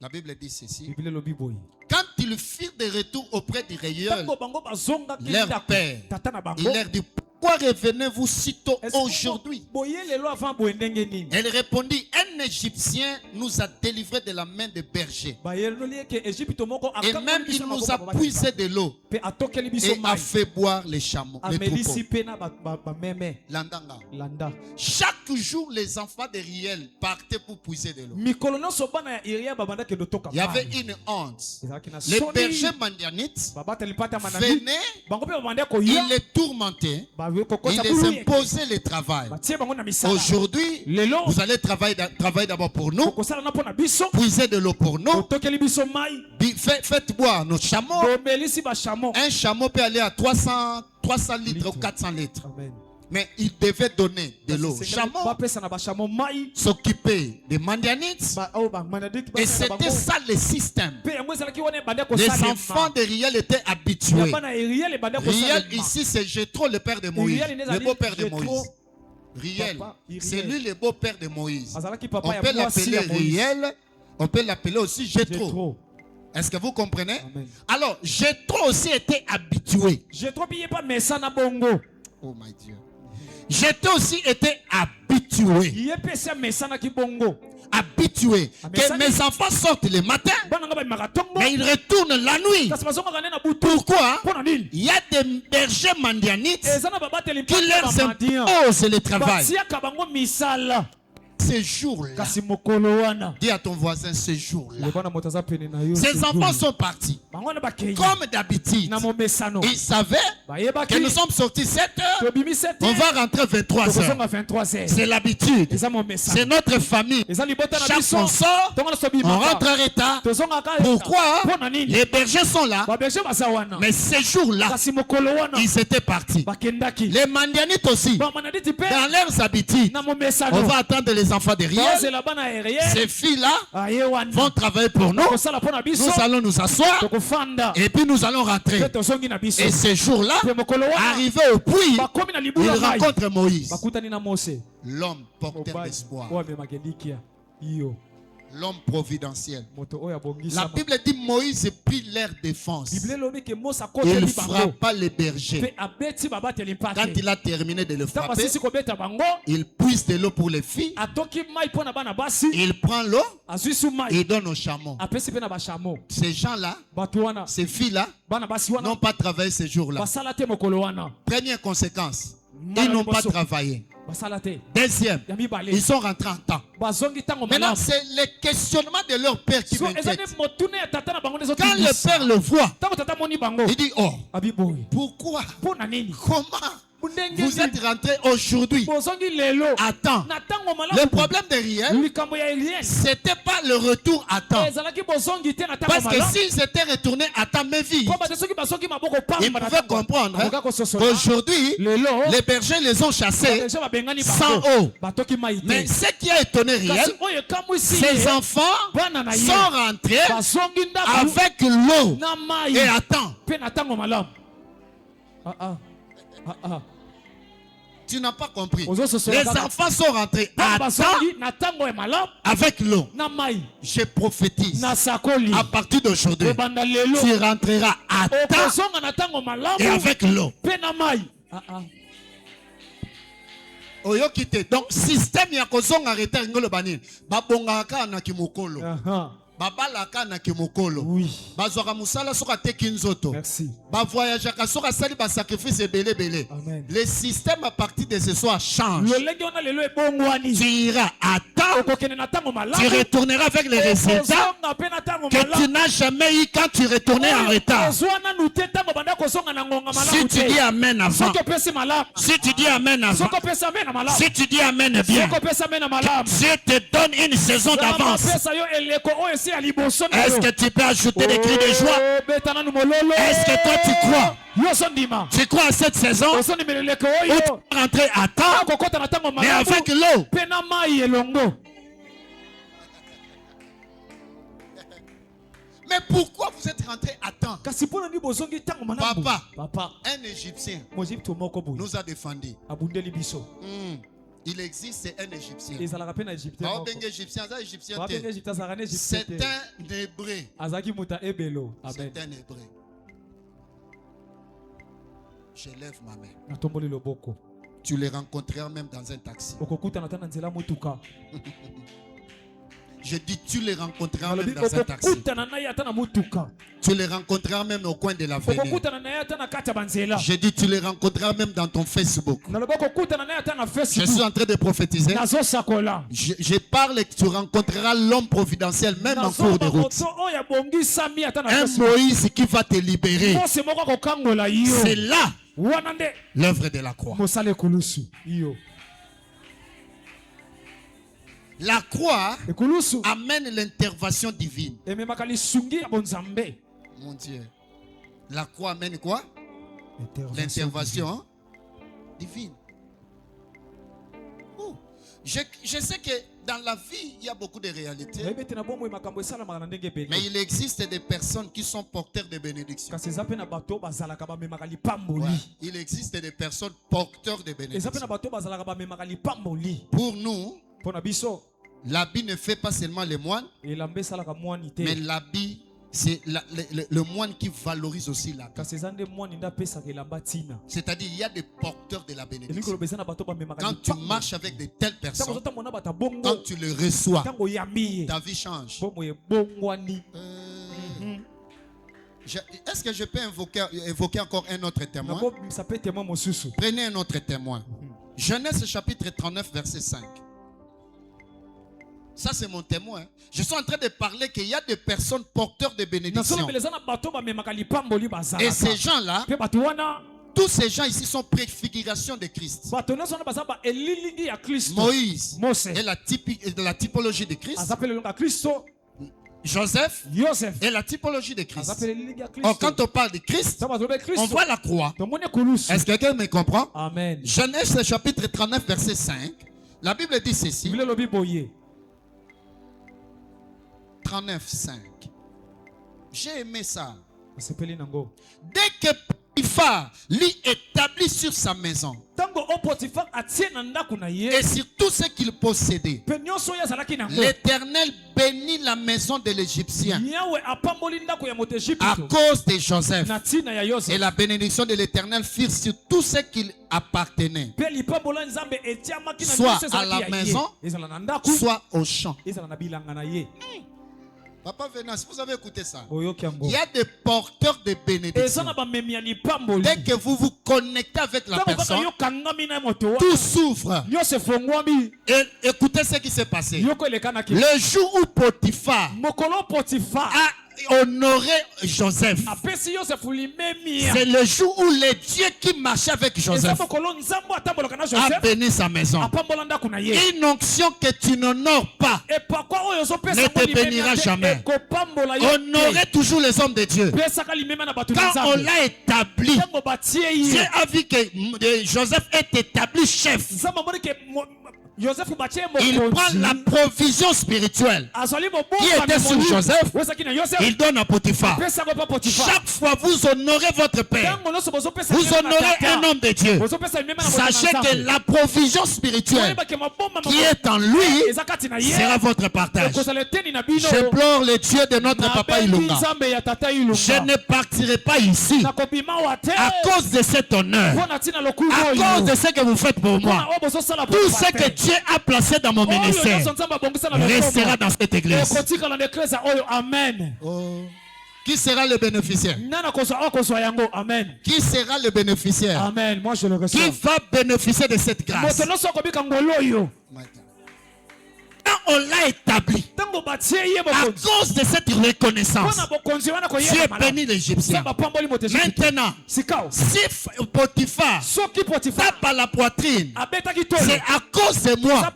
[SPEAKER 2] La Bible dit ceci. Quand ils firent des retours auprès du Réel, leur père, il leur dit, pourquoi revenez-vous si tôt aujourd'hui? Elle répondit, un Égyptien nous a délivrés de la main des bergers. Et même il nous a puisé de l'eau et a fait boire les chameaux, les troupeaux. Chaque jour, les enfants de Riel partaient pour puiser de l'eau. Il y avait une honte. Les bergers mandianites venaient, ils les tourmentaient, ils les imposaient le travail. Aujourd'hui, vous allez travailler d'abord pour nous, puiser de l'eau pour nous, faites boire nos chameaux. Un chameau peut aller à 300 litres ou 400 litres.
[SPEAKER 1] Amen.
[SPEAKER 2] Mais il devait donner de l'eau. Chameau s'occuper des mandianites. Et c'était ça le système. Les enfants de Riel étaient habitués. Riel ici c'est Jéthro, le père de Moïse. Le beau-père de Moïse. Riel, c'est lui le beau-père de Moïse. On peut l'appeler Riel. On peut l'appeler aussi Jéthro. Est-ce que vous comprenez? Amen. Alors, Jéthro aussi était habitué. Oh my Dieu. Jéthro aussi été habitué. Habitué. Que mes enfants sortent le matin, mais ils retournent la nuit. Pourquoi? Il y a des bergers mandianites qui leur imposent le travail. ces jours-là, dis à ton voisin ce jour-là, ces enfants sont partis. Comme d'habitude, ils savaient que nous sommes sortis 7 heures, on va rentrer 23 heures. C'est l'habitude, c'est notre famille. Chaque fois on sort, on rentre en retard. Pourquoi? Les bergers sont là, mais ces jours-là, ils étaient partis. Les Mandianites aussi, dans leurs habitudes, on va attendre les enfants derrière. Ces filles-là vont travailler pour nous. Nous allons nous asseoir et puis nous allons rentrer. Et ces jours-là, arrivé au puits, ils rencontrent Moïse, l'homme porteur d'espoir, l'homme providentiel. La Bible dit Moïse prit leur défense. Il frappa les bergers. Quand il a terminé de le frapper, il puise de l'eau pour les filles. Il prend l'eau et donne aux chameaux. Ces gens-là, ces filles-là, n'ont pas travaillé ces jours-là. Première conséquence, ils n'ont pas travaillé. Deuxième, ils sont rentrés en temps. Maintenant, c'est le questionnement de leur père qui m'inquiète. Quand le père le voit, il dit, oh, pourquoi? Comment? Vous êtes rentrés aujourd'hui à temps. Le problème derrière, c'était pas le retour à temps. Parce que s'ils étaient retournés à temps, mes vies, ils pouvaient comprendre qu'aujourd'hui, les bergers les ont chassés sans eau. Mais ce qui a étonné réel, ces enfants sont rentrés avec l'eau et à temps. Tu n'as pas compris. Les enfants sont rentrés à temps avec l'eau. Je prophétise. À partir d'aujourd'hui, tu rentreras à temps et avec l'eau. Donc, système ya kozonga arrêté ngolo banini. Babongaka na kimokolo. Babalaka na kimokolo. Bazwaka musala soka teki nzoto. Ba voyageaka soka sali ba sacrifice belé belé. Le système à partir de ce soir change. Tu iras à temps. Tu retourneras avec les résultats que tu n'as jamais eu quand tu retournais en retard. Si tu dis amen avant, si tu dis amen avant, si tu dis amen bien, Dieu te donne une saison d'avance. Est-ce que tu peux ajouter des cris de joie? Est-ce que toi tu crois? Tu crois à cette saison où tu vas rentrer à temps, mais avec l'eau? Mais pourquoi vous êtes rentré à temps? Papa, un Égyptien nous a défendu. Il existe un Égyptien. C'est un Hébreu. C'est un Hébreu. Je lève ma main. Tu les rencontreras même dans un taxi. Je dis, tu les rencontreras même dans un taxi. Tu les rencontreras même au coin de l'avenue. Je dis, tu les rencontreras même dans ton Facebook. Je suis en train de prophétiser. Je parle et tu rencontreras l'homme providentiel même en cours de route. Un Moïse qui va te libérer. C'est là l'œuvre de la croix. La croix amène l'intervention divine. Mon Dieu. La croix amène quoi? L'intervention divine. Oh. Je sais que dans la vie, il y a beaucoup de réalités. Mais il existe des personnes qui sont porteurs de bénédictions. Ouais. Il existe des personnes porteurs de bénédictions. Pour nous, l'habit ne fait pas seulement les moines, mais l'habit, c'est le moine qui valorise aussi l'habit. C'est-à-dire, il y a des porteurs de la bénédiction. Quand tu marches avec de telles personnes, quand tu les reçois, ta vie change. Est-ce que je peux évoquer encore un autre témoin? Prenez un autre témoin. Genèse chapitre 39, verset 5. Ça, c'est mon témoin. Je suis en train de parler qu'il y a des personnes porteurs de bénédictions. Et ces gens-là, tous ces gens ici sont préfiguration de Christ. Moïse est la typologie de Christ. Joseph est la typologie de Christ. Or, quand on parle de Christ, on voit la croix. Est-ce que quelqu'un me comprend?
[SPEAKER 1] Amen.
[SPEAKER 2] Genèse chapitre 39, verset 5. La Bible dit ceci. 39, 5. J'ai aimé ça. Dès que Potiphar l'y établit sur sa maison et sur tout ce qu'il possédait, l'Éternel bénit la maison de l'Égyptien à cause de Joseph. Et la bénédiction de l'Éternel fut sur tout ce qu'il appartenait, soit à la maison, soit au champ. Papa Vénas, vous avez écouté ça? Il y a des porteurs de bénédiction. Dès que vous vous connectez avec la personne, tout s'ouvre. Et écoutez ce qui s'est passé. Le jour où Potiphar a honoré Joseph, c'est le jour où le Dieu qui marchait avec Joseph a béni sa maison. Une onction que tu n'honores pas ne te bénira jamais. Honorez toujours les hommes de Dieu. Quand on l'a établi, Dieu a vu que Joseph est établi chef. Il prend la provision spirituelle qui était sur Joseph, il donne à Potiphar. Chaque fois vous honorez votre père, vous honorez un homme de Dieu, sachez que la provision spirituelle qui est en lui sera votre partage. Je pleure le Dieu de notre papa Ilunga. Je ne partirai pas ici à cause de cet honneur, à cause de ce que vous faites pour moi. Tout ce que Dieu a placé dans mon ministère restera dans cette église. Oh. Qui sera le bénéficiaire?
[SPEAKER 1] Amen.
[SPEAKER 2] Qui sera le bénéficiaire?
[SPEAKER 1] Amen. Moi je le reçois.
[SPEAKER 2] Qui va bénéficier de cette grâce? Quand on l'a établi, à cause de cette reconnaissance, Dieu bénit l'Égyptien. Maintenant, si Potiphar tape à la poitrine, c'est à cause de moi.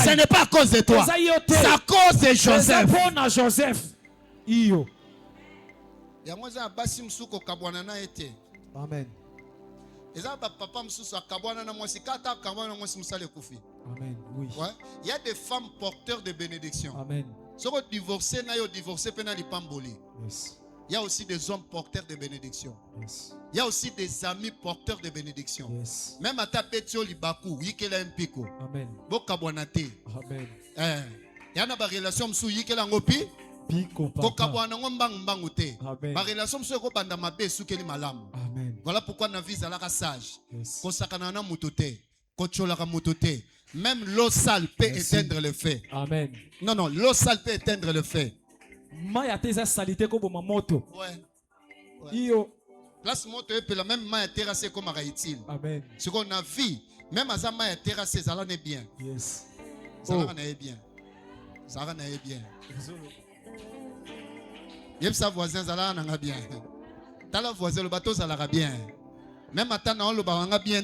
[SPEAKER 2] Ce n'est pas à cause de toi. C'est à cause de Joseph.
[SPEAKER 1] Amen. Amen. Oui.
[SPEAKER 2] Ouais. Il y a des femmes porteurs de bénédiction.
[SPEAKER 1] Amen.
[SPEAKER 2] Yes. Il y a aussi des hommes porteurs de bénédiction.
[SPEAKER 1] Yes.
[SPEAKER 2] Il y a aussi des amis porteurs de bénédiction.
[SPEAKER 1] Yes.
[SPEAKER 2] Même à ta petio libaku, yikela impiko.
[SPEAKER 1] Amen.
[SPEAKER 2] Bokabwanate.
[SPEAKER 1] Amen.
[SPEAKER 2] Il y a une relation msu yikela ngopi. Kokabwana ngombang mbangute. Ma relation msu ko banda mabe sukeli malamu.
[SPEAKER 1] Amen.
[SPEAKER 2] Voilà pourquoi na vise la sage.
[SPEAKER 1] Yes.
[SPEAKER 2] Kosakana na mutote. Kochola ka mutote. Même l'eau sale peut éteindre le feu.
[SPEAKER 1] Amen.
[SPEAKER 2] Non, l'eau sale peut éteindre le feu.
[SPEAKER 1] Ouais.
[SPEAKER 2] Place moto et puis la même main terrassée comme à Haïti.
[SPEAKER 1] Amen.
[SPEAKER 2] Ce qu'on a vu, même à sa main terrassée, ça n'est bien.
[SPEAKER 1] Yes.
[SPEAKER 2] Ça n'est bien. Ça n'est bien. Yep sa voisin, ça n'a bien. T'as la voisin, le bateau, ça l'a bien. Même maintenant, le bateau, bien,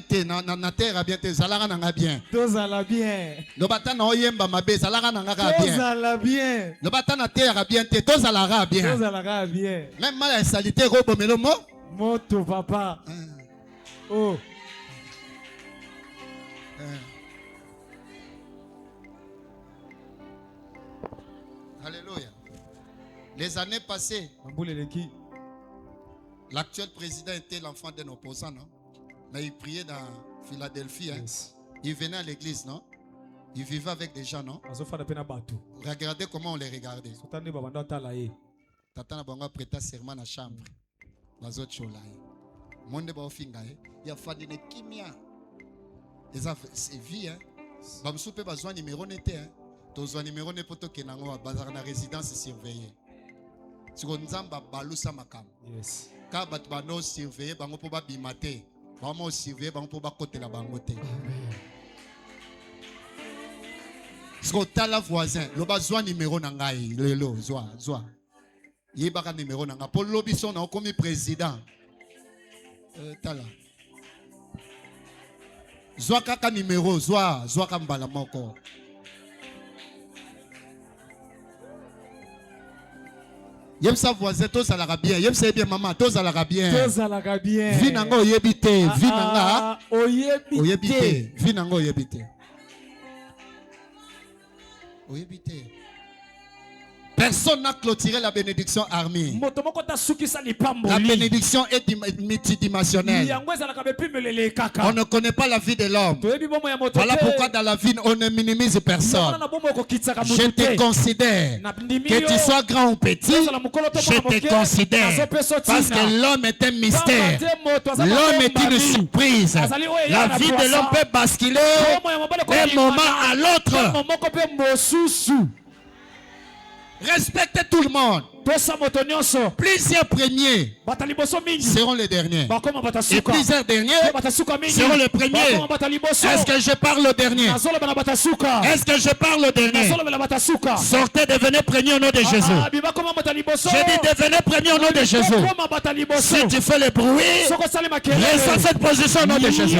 [SPEAKER 2] na terre, bien, ça l'a bien.
[SPEAKER 1] Tout ça l'a bien.
[SPEAKER 2] Le bateau, na oyemba mabe, ça l'a bien.
[SPEAKER 1] Tout ça l'a bien.
[SPEAKER 2] Le bateau, na terre, bien, tout ça l'a bien.
[SPEAKER 1] Tout ça l'a bien.
[SPEAKER 2] Même mal, la salité, robe, mais le mot.
[SPEAKER 1] Moto, papa. Oh.
[SPEAKER 2] Alléluia. Les années passées, l'actuel président était l'enfant d'un opposant, non? Mais il priait dans Philadelphie. Hein?
[SPEAKER 1] Yes.
[SPEAKER 2] Il venait à l'église, non? Il vivait avec des gens, non? Regardez comment on les regardait. Tata na bango prêta serment na chambre. Bazo chola. Monde ba ofinga. Il y a fadi ne kimia. C'est vie, hein? Bamsoupe bazwa numéro nete, hein? Tozwa numéro ne poto kenango bazar na résidence surveillée. Siko nzamba balusa makam.
[SPEAKER 1] Yes.
[SPEAKER 2] Ka bat bano surveiller bango po ba bimate. Bango surveiller bango po ba kotela bango te. Skotala voisin. Loba zwa numéro na ngai. Lelo, zwa. Yebaka numéro na ngai. Pour lobi son na okomi président. Tala. Zwa kaka numéro, zwa kambala moko. Yem sa voisin, tous à la bien. Yem sa bien maman, tous à la bien.
[SPEAKER 1] Tous à la bien.
[SPEAKER 2] Vinanga oyebite, vinanga oyebite, vinanga oyebite. Oyebite. Personne n'a clôturé la bénédiction armée. La bénédiction est multidimensionnelle. On ne connaît pas la vie de l'homme. Voilà pourquoi dans la vie, on ne minimise personne. Je te considère, que tu sois grand ou petit, je te considère. Parce que l'homme est un mystère. L'homme est une surprise. La vie de l'homme peut basculer d'un moment à l'autre. Respectez tout le monde. Plusieurs premiers seront les derniers. Et plusieurs derniers seront les premiers. Est-ce que je parle au dernier? Est-ce que je parle au dernier? Sortez, devenez premiers au nom de Jésus. Je dis devenez premiers au nom de Jésus. Si tu fais le bruit, reste à cette position au nom de Jésus.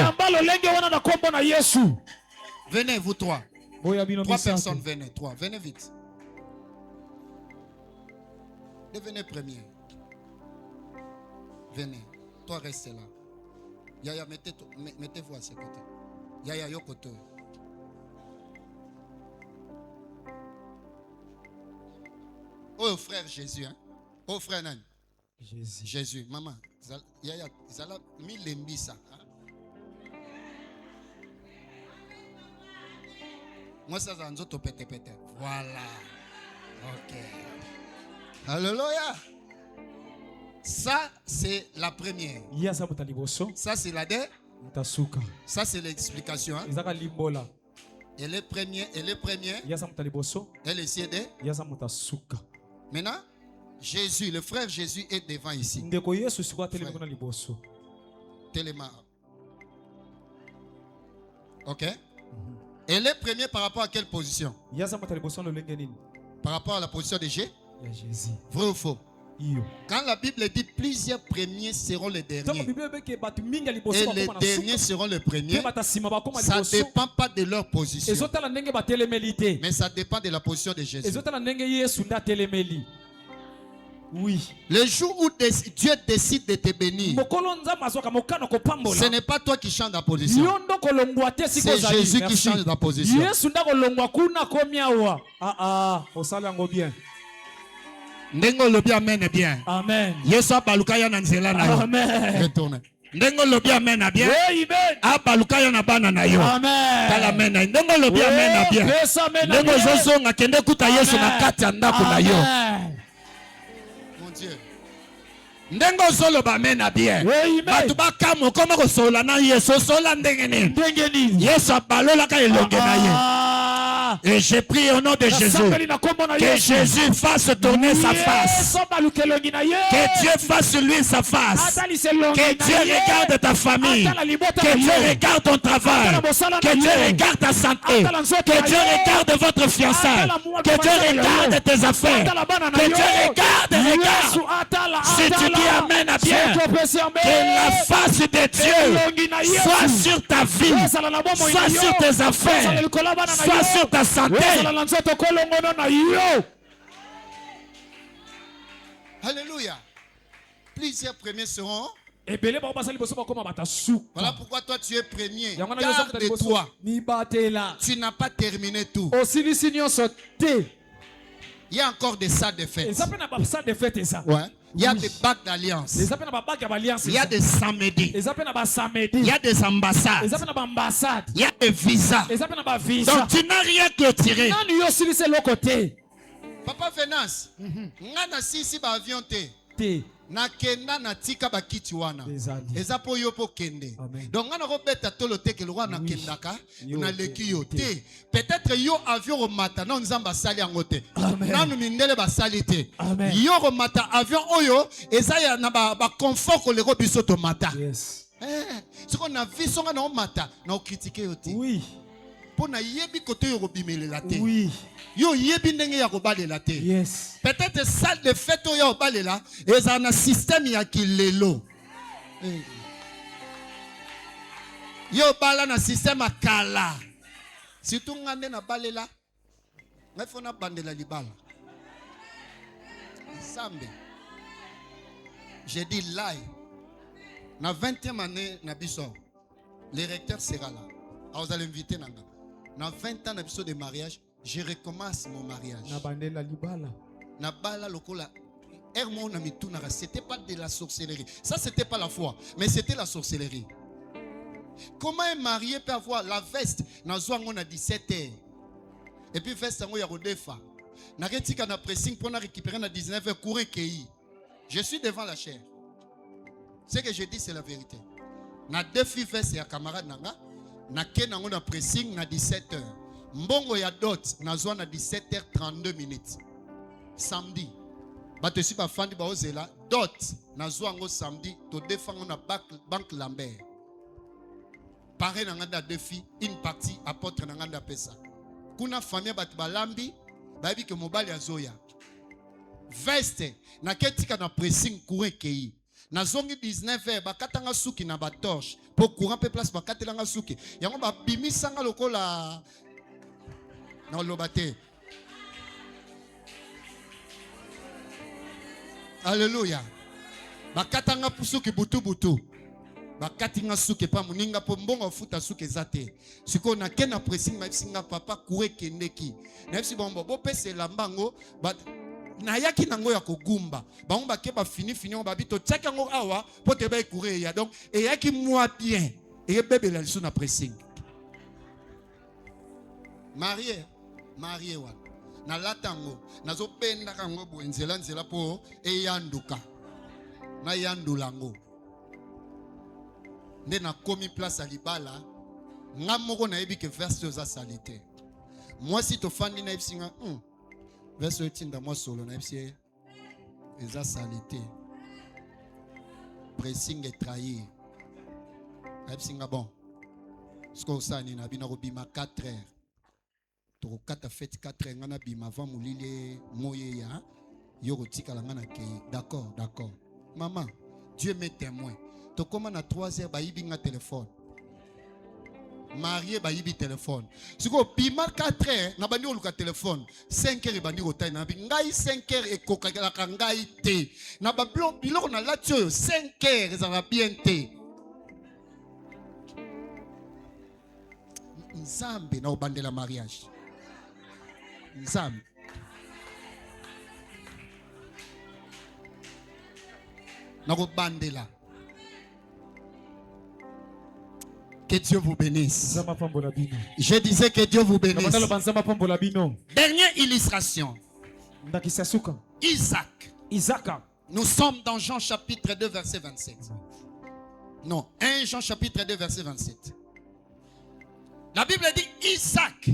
[SPEAKER 2] Venez, vous trois. 3 personnes, venez. 3, venez vite. Devenez premier. Venez. Toi, restez là. Yaya, mettez-vous à ses côtés. Yaya, yokoto. Oh, frère Jésus. Hein? Oh, frère Nan. Jésus. Maman. Yaya, zala milembisa. Moi, ça, c'est un autre pété. Voilà. Ok. Alléluia. Ça, c'est la première. Ça, c'est la deux. Ça, c'est l'explication. Hein? Elle est première. Elle est cédée. Maintenant, Jésus, le frère Jésus est devant ici. Téléma. Ok. Elle est première par rapport à quelle position? Par rapport à la position de Jésus. Vrai ou faux? Quand la Bible dit plusieurs premiers seront les derniers et les derniers seront les premiers, ça ne dépend pas de leur position, mais ça dépend de la position de Jésus.
[SPEAKER 1] Oui.
[SPEAKER 2] Le jour où Dieu décide de te bénir, ce n'est pas toi qui changes ta position, c'est Jésus qui change ta position. Ndengo lobi amen bien.
[SPEAKER 1] Amen.
[SPEAKER 2] Yesu abalukaya na nzela na yo.
[SPEAKER 1] Amen.
[SPEAKER 2] Retourne. Ndengo lobi amen bien. Abalukaya na bana na yo.
[SPEAKER 1] Amen.
[SPEAKER 2] Tala amen. Ndengo lobi amen bien. Ndengo zozo ngakende kuta Yesu na kati ya ndako na yo. Mon Dieu. Ndengo zolo ba amen bien. Batu bakamo koma ko sola na Yesu sola ndengeni. Yesu abalola ka elonge na ye. Et j'ai prié au nom de Jésus que Jésus fasse tourner sa face, que Dieu fasse lui sa face, que Dieu regarde ta famille, que Dieu regarde ton travail, que Dieu regarde ta santé, que Dieu regarde votre fiançailles, que Dieu regarde tes affaires, que Dieu regarde. Si tu dis amen à bien, que la face de Dieu soit sur ta vie, soit sur tes affaires, soit sur ta santé. Alléluia. Plusieurs premiers seront. Voilà pourquoi toi tu es premier. Garde-toi. Tu n'as pas terminé tout. Il y a encore des salles de fête. Ouais. Il y a des bacs d'alliance. Il y a des samedis. Il y a des ambassades. Il y a des visas. Donc tu n'as rien clôturé. Papa Venance, ngana sisi ba avion te. Na kenda na tika ba kiti wana. Eza po yo po kende. Donc ngana ko beta tolo te ke lo wana kendaka na leki yo te. Peut-être yo avion au matin na nzamba sali yangote. Nanu mindele ba sali te. Yo au matin avion oyo eza ya na ba confort ko le ko biso to matin.
[SPEAKER 1] Yes.
[SPEAKER 2] Ce qu'on a vu songa na au matin na critiquer yo te.
[SPEAKER 1] Oui.
[SPEAKER 2] pona yebi kote yo bimelela te.
[SPEAKER 1] Oui.
[SPEAKER 2] Yo yebi ndenge ya kobalela te.
[SPEAKER 1] Yes.
[SPEAKER 2] Peut-être salle de fête yo balela eza na système ya kilelo. Yo bala na système akala. Surtout ngande na balela. Ngafona bandela libala. Sambe. J'ai dit live. Na 20e année na biso. Le recteur sera là. Alors vous allez inviter nanga. Na 20 ans de mariage, je recommence mon mariage.
[SPEAKER 1] Na bandela libala.
[SPEAKER 2] Na bala lokola. C'était pas de la sorcellerie. Ça c'était pas la foi, mais c'était la sorcellerie. Comment un marié peut avoir la veste na zoango na 17h et puis veste ngo ya rodefa. Na retika na pressing pour na récupérer na 19h courir kei. Je suis devant la chair. Ce que je dis c'est la vérité. Na deux filles veste ya camarade nanga. Na ken nango na pressing na 17h. Mbongo ya dot na zoa na 17h32 minutes. Samedi. Bato si ba fandi ba ozela dot na zoa ngo samedi to défango na banque Lambert. Pareil na nganda deux filles, une partie apôtre na nganda pesa. Kuna famille bat balambi, babi ke mobali azoya. Veste na ketika na pressing courir kei. Na zongi 19h bakatanga suki na ba torche pour courant pe place bakatelanga suki. Yango ba bimisanga lokola na lobate. Alléluia. Bakatanga suki butu butu. Bakatinga suke pa muninga po mbongo futa suke zate. Siko na kena pressing ma singa papa kure kendeki. Na fisi bombo bo pese lambango but na yaki nango ya kogumba. Ba on ba ke ba fini on ba bito tchaka ngo awa po te ba kure ya donc et yaki moi bien et bébé la sous na pressing. Marié wa. Na latango nazo penda kango bo nzela po e yanduka. Na yandulango. Na komi place à libala ngamoko na yebi ke verse za salite moi si to fandi na yebsinga verse etinda moi solo na yebsi eza salite pressing et trahir yebsinga bon sko sani na bina robima 4 heures to kata fête 4 heures ngana bima avant mulile moye ya yoro tikala ngana ke d'accord maman Dieu m'est témoin. To comment à 3 heures bayibi nga téléphone. Marié bayibi téléphone. Siko bima 4 heures na bandi oluka téléphone. 5 heures bandi rotai na ngai 5 heures e kokala ngai te. Na ba biloko na latio 5 heures ça va bien te. Nzambe na obandela mariage. Nzambe. Na obandela. Que Dieu vous bénisse. Je disais que Dieu vous bénisse. Dernière illustration. Isaac. Nous sommes dans Jean chapitre 2 verset 27. Non, 1 Jean chapitre 2 verset 27. La Bible dit Isaac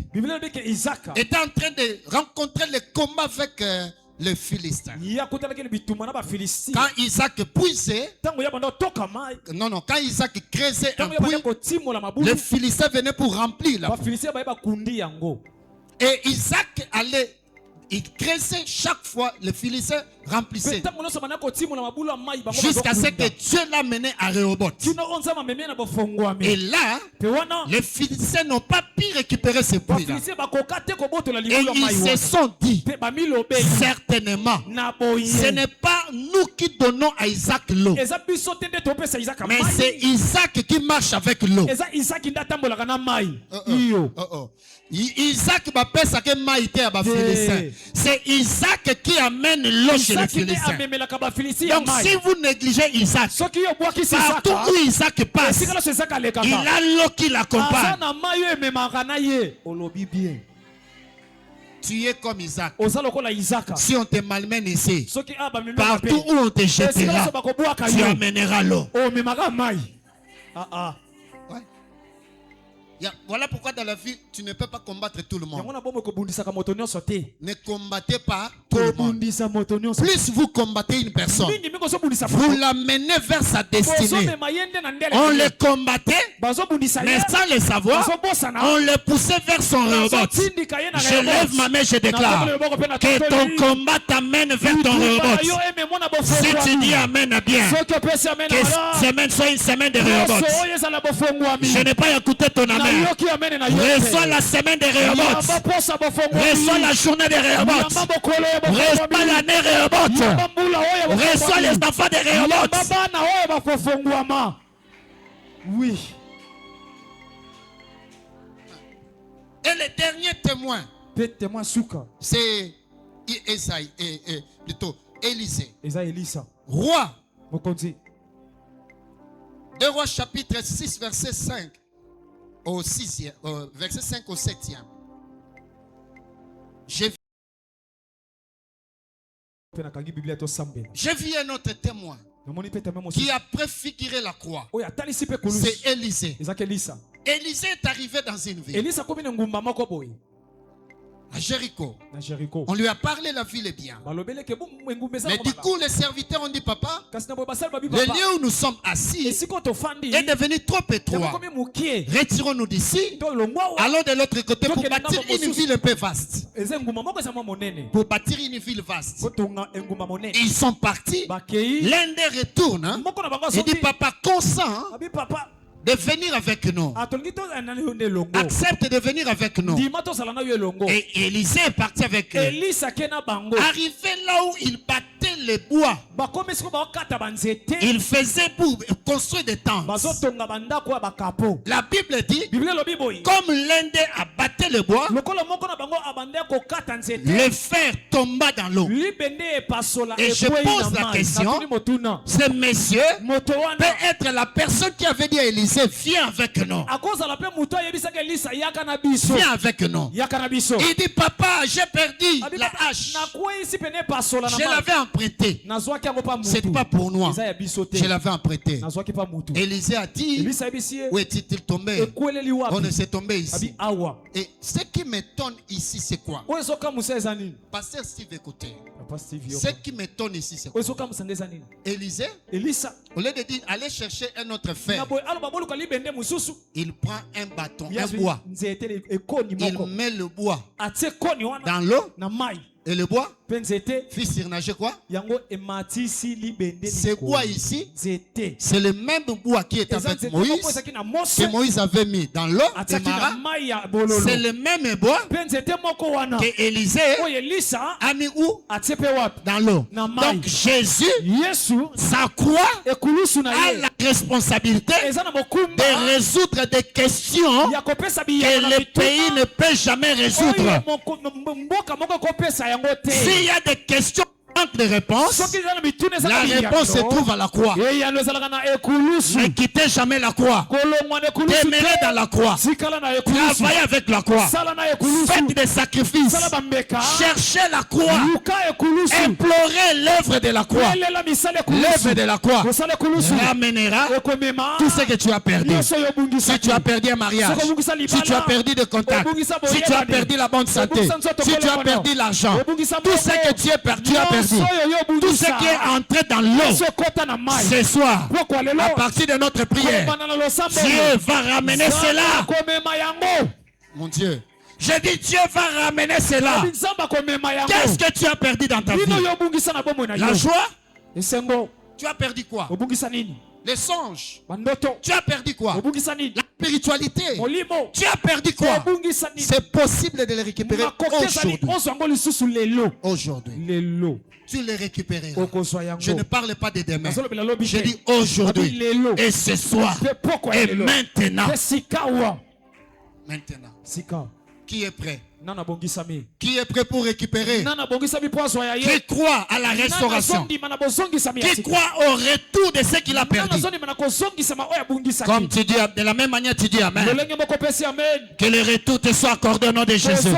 [SPEAKER 2] était en train de rencontrer le combat avec les Philistins. Quand Isaac puisait, quand Isaac creusait un puits, les Philistins venaient pour remplir la puits. Et Isaac allait, il creusait chaque fois, les Philistins remplissaient. Jusqu'à ce que Dieu l'a mené à Rehoboth. Et là, les Philistins n'ont pas pu récupérer ce puits-là. Et ils se sont dit, certainement, ce n'est pas nous qui donnons à Isaac l'eau, mais c'est Isaac qui marche avec l'eau. Isaac c'est Isaac qui amène l'eau chez les Philistins. Donc si vous négligez Isaac, partout où Isaac passe, il a l'eau qui l'accompagne. Tu es comme Isaac. Si on te malmène ici, partout où on te jettera, tu amèneras l'eau. Voilà pourquoi dans la vie, tu ne peux pas combattre tout le monde. Ne combattez pas tout le monde. Plus vous combattez une personne, vous l'amenez vers sa destinée. On le combattait, mais sans le savoir, on le poussait vers son rebot. Je lève ma main, je déclare que ton combat t'amène vers ton rebot. Si tu dis amen bien, que semaine soit une semaine de rebot. Je n'ai pas écouté ton amen. Reçois la semaine de Rehoboth. Reçois la journée de Rehoboth. Reçois l'année Rehoboth. Reçois les enfants de Rehoboth.
[SPEAKER 3] Oui.
[SPEAKER 2] Et le dernier témoin, c'est plutôt Élisée. Roi. 2 Rois chapitre 6 verset 5. Au 6e, verset 5 au 7e. J'ai vu un autre témoin qui a préfiguré la croix. C'est Élisée. Élisée est arrivé dans une ville. À Jéricho. On lui a parlé, la ville est bien. Mais du coup, les serviteurs ont dit, papa, le lieu où nous sommes assis est devenu trop étroit. Retirons-nous d'ici. Allons de l'autre côté pour bâtir une ville un peu vaste. Pour bâtir une ville vaste. Ils sont partis. L'un des retourne. Il dit, papa, consent de venir avec nous. Accepte de venir avec nous. Et Élisée est parti avec eux. Arrivé là où il battait les bois, il faisait pour construire des tentes. La Bible dit, comme l'un d'eux a battu le bois, le fer tomba dans l'eau. Et je pose la question, ce monsieur peut être la personne qui avait dit à Élisée, viens avec nous. Viens avec nous. Il dit, papa, j'ai perdu la hache. Je l'avais emprunté. C'est pas pour moi. Je l'avais emprunté. Élisée a dit, où est-il tombé? On ne s'est tombé ici. Et ce qui m'étonne ici, c'est quoi? Pasteur Steve, écoutez. Ce qui m'étonne ici, c'est quoi? Élisée, au lieu de dire, allez chercher un autre fer, il prend un bâton, un bois. Il met le bois dans l'eau. Et le bois fit surnager quoi? Ce bois ici, c'est le même bois qui est avec Moïse, que Moïse avait mis dans l'eau. C'est le même bois que Élisée a mis où? Dans l'eau. Donc Jésus, sa croix, a la responsabilité de résoudre des questions que le pays ne peut jamais résoudre. S'il y a des questions de réponse, la réponse se trouve à la croix. Ne quittez jamais la croix. Demeurez dans la croix. Travaillez avec la croix. Faites des sacrifices. Cherchez la croix. Implorez l'œuvre de la croix. L'œuvre de la croix ramènera tout ce que tu as perdu. Si tu as perdu un mariage, si tu as perdu des contacts, si tu as perdu la bonne santé, si tu as perdu l'argent, tout ce que tu as perdu, tout ce qui est entré dans l'eau ce soir, à partir de notre prière, Dieu va ramener cela. Mon Dieu, je dis Dieu va ramener cela. Qu'est-ce que tu as perdu dans ta vie? La joie? Tu as perdu quoi? Les songes? Tu as perdu quoi? La spiritualité? Tu as perdu quoi? C'est possible de les récupérer aujourd'hui. Tu les récupéreras. Je ne parle pas de demain. Je dis aujourd'hui et ce soir et maintenant. Maintenant. Qui est prêt? Qui est prêt pour récupérer? Qui croit à la restauration? Qui croit au retour de ce qu'il a perdu? Comme tu dis, de la même manière tu dis Amen. Que le retour te soit accordé au nom de Jésus.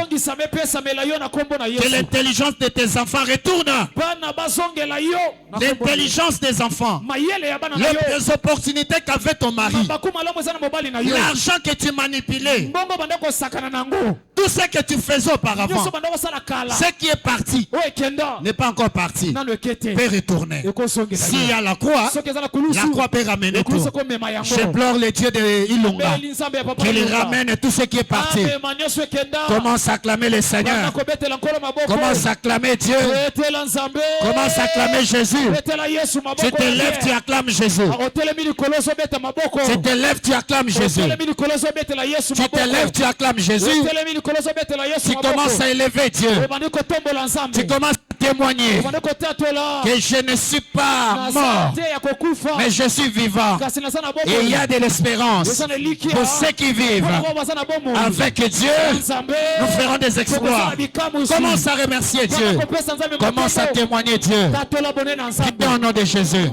[SPEAKER 2] Que l'intelligence de tes enfants retourne. L'intelligence des enfants. Les opportunités qu'avait ton mari. L'argent que tu manipulais. Tout ce que tu faisais auparavant. Ce qui est parti n'est pas encore parti. Peut retourner. S'il y a la croix peut ramener tout. Je pleure le Dieu de Ilunga. Qu'il ramène tout ce qui est parti. Commence à acclamer le Seigneur. Commence à acclamer Dieu. Commence à acclamer Jésus. Tu te lèves, tu acclames Jésus. Tu te lèves, tu acclames Jésus. Tu te lèves, tu acclames Jésus. Tu commences à élever Dieu. Tu commences à témoigner que je ne suis pas mort, mais je suis vivant. Et il y a de l'espérance pour ceux qui vivent. Avec Dieu, nous ferons des exploits. Commence à remercier Dieu. Commence à témoigner Dieu. Au nom de Jésus.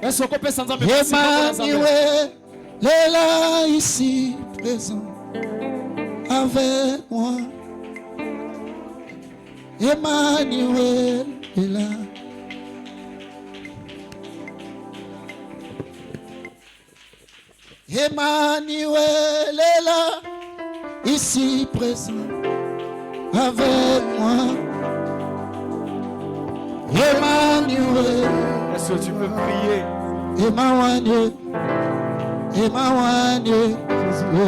[SPEAKER 2] Emmanuel est là ici présent avec moi. Emmanuel est là. Emmanuel est là ici présent avec moi. Emmanuel.
[SPEAKER 1] Est-ce que tu peux prier?
[SPEAKER 2] Emmanuel.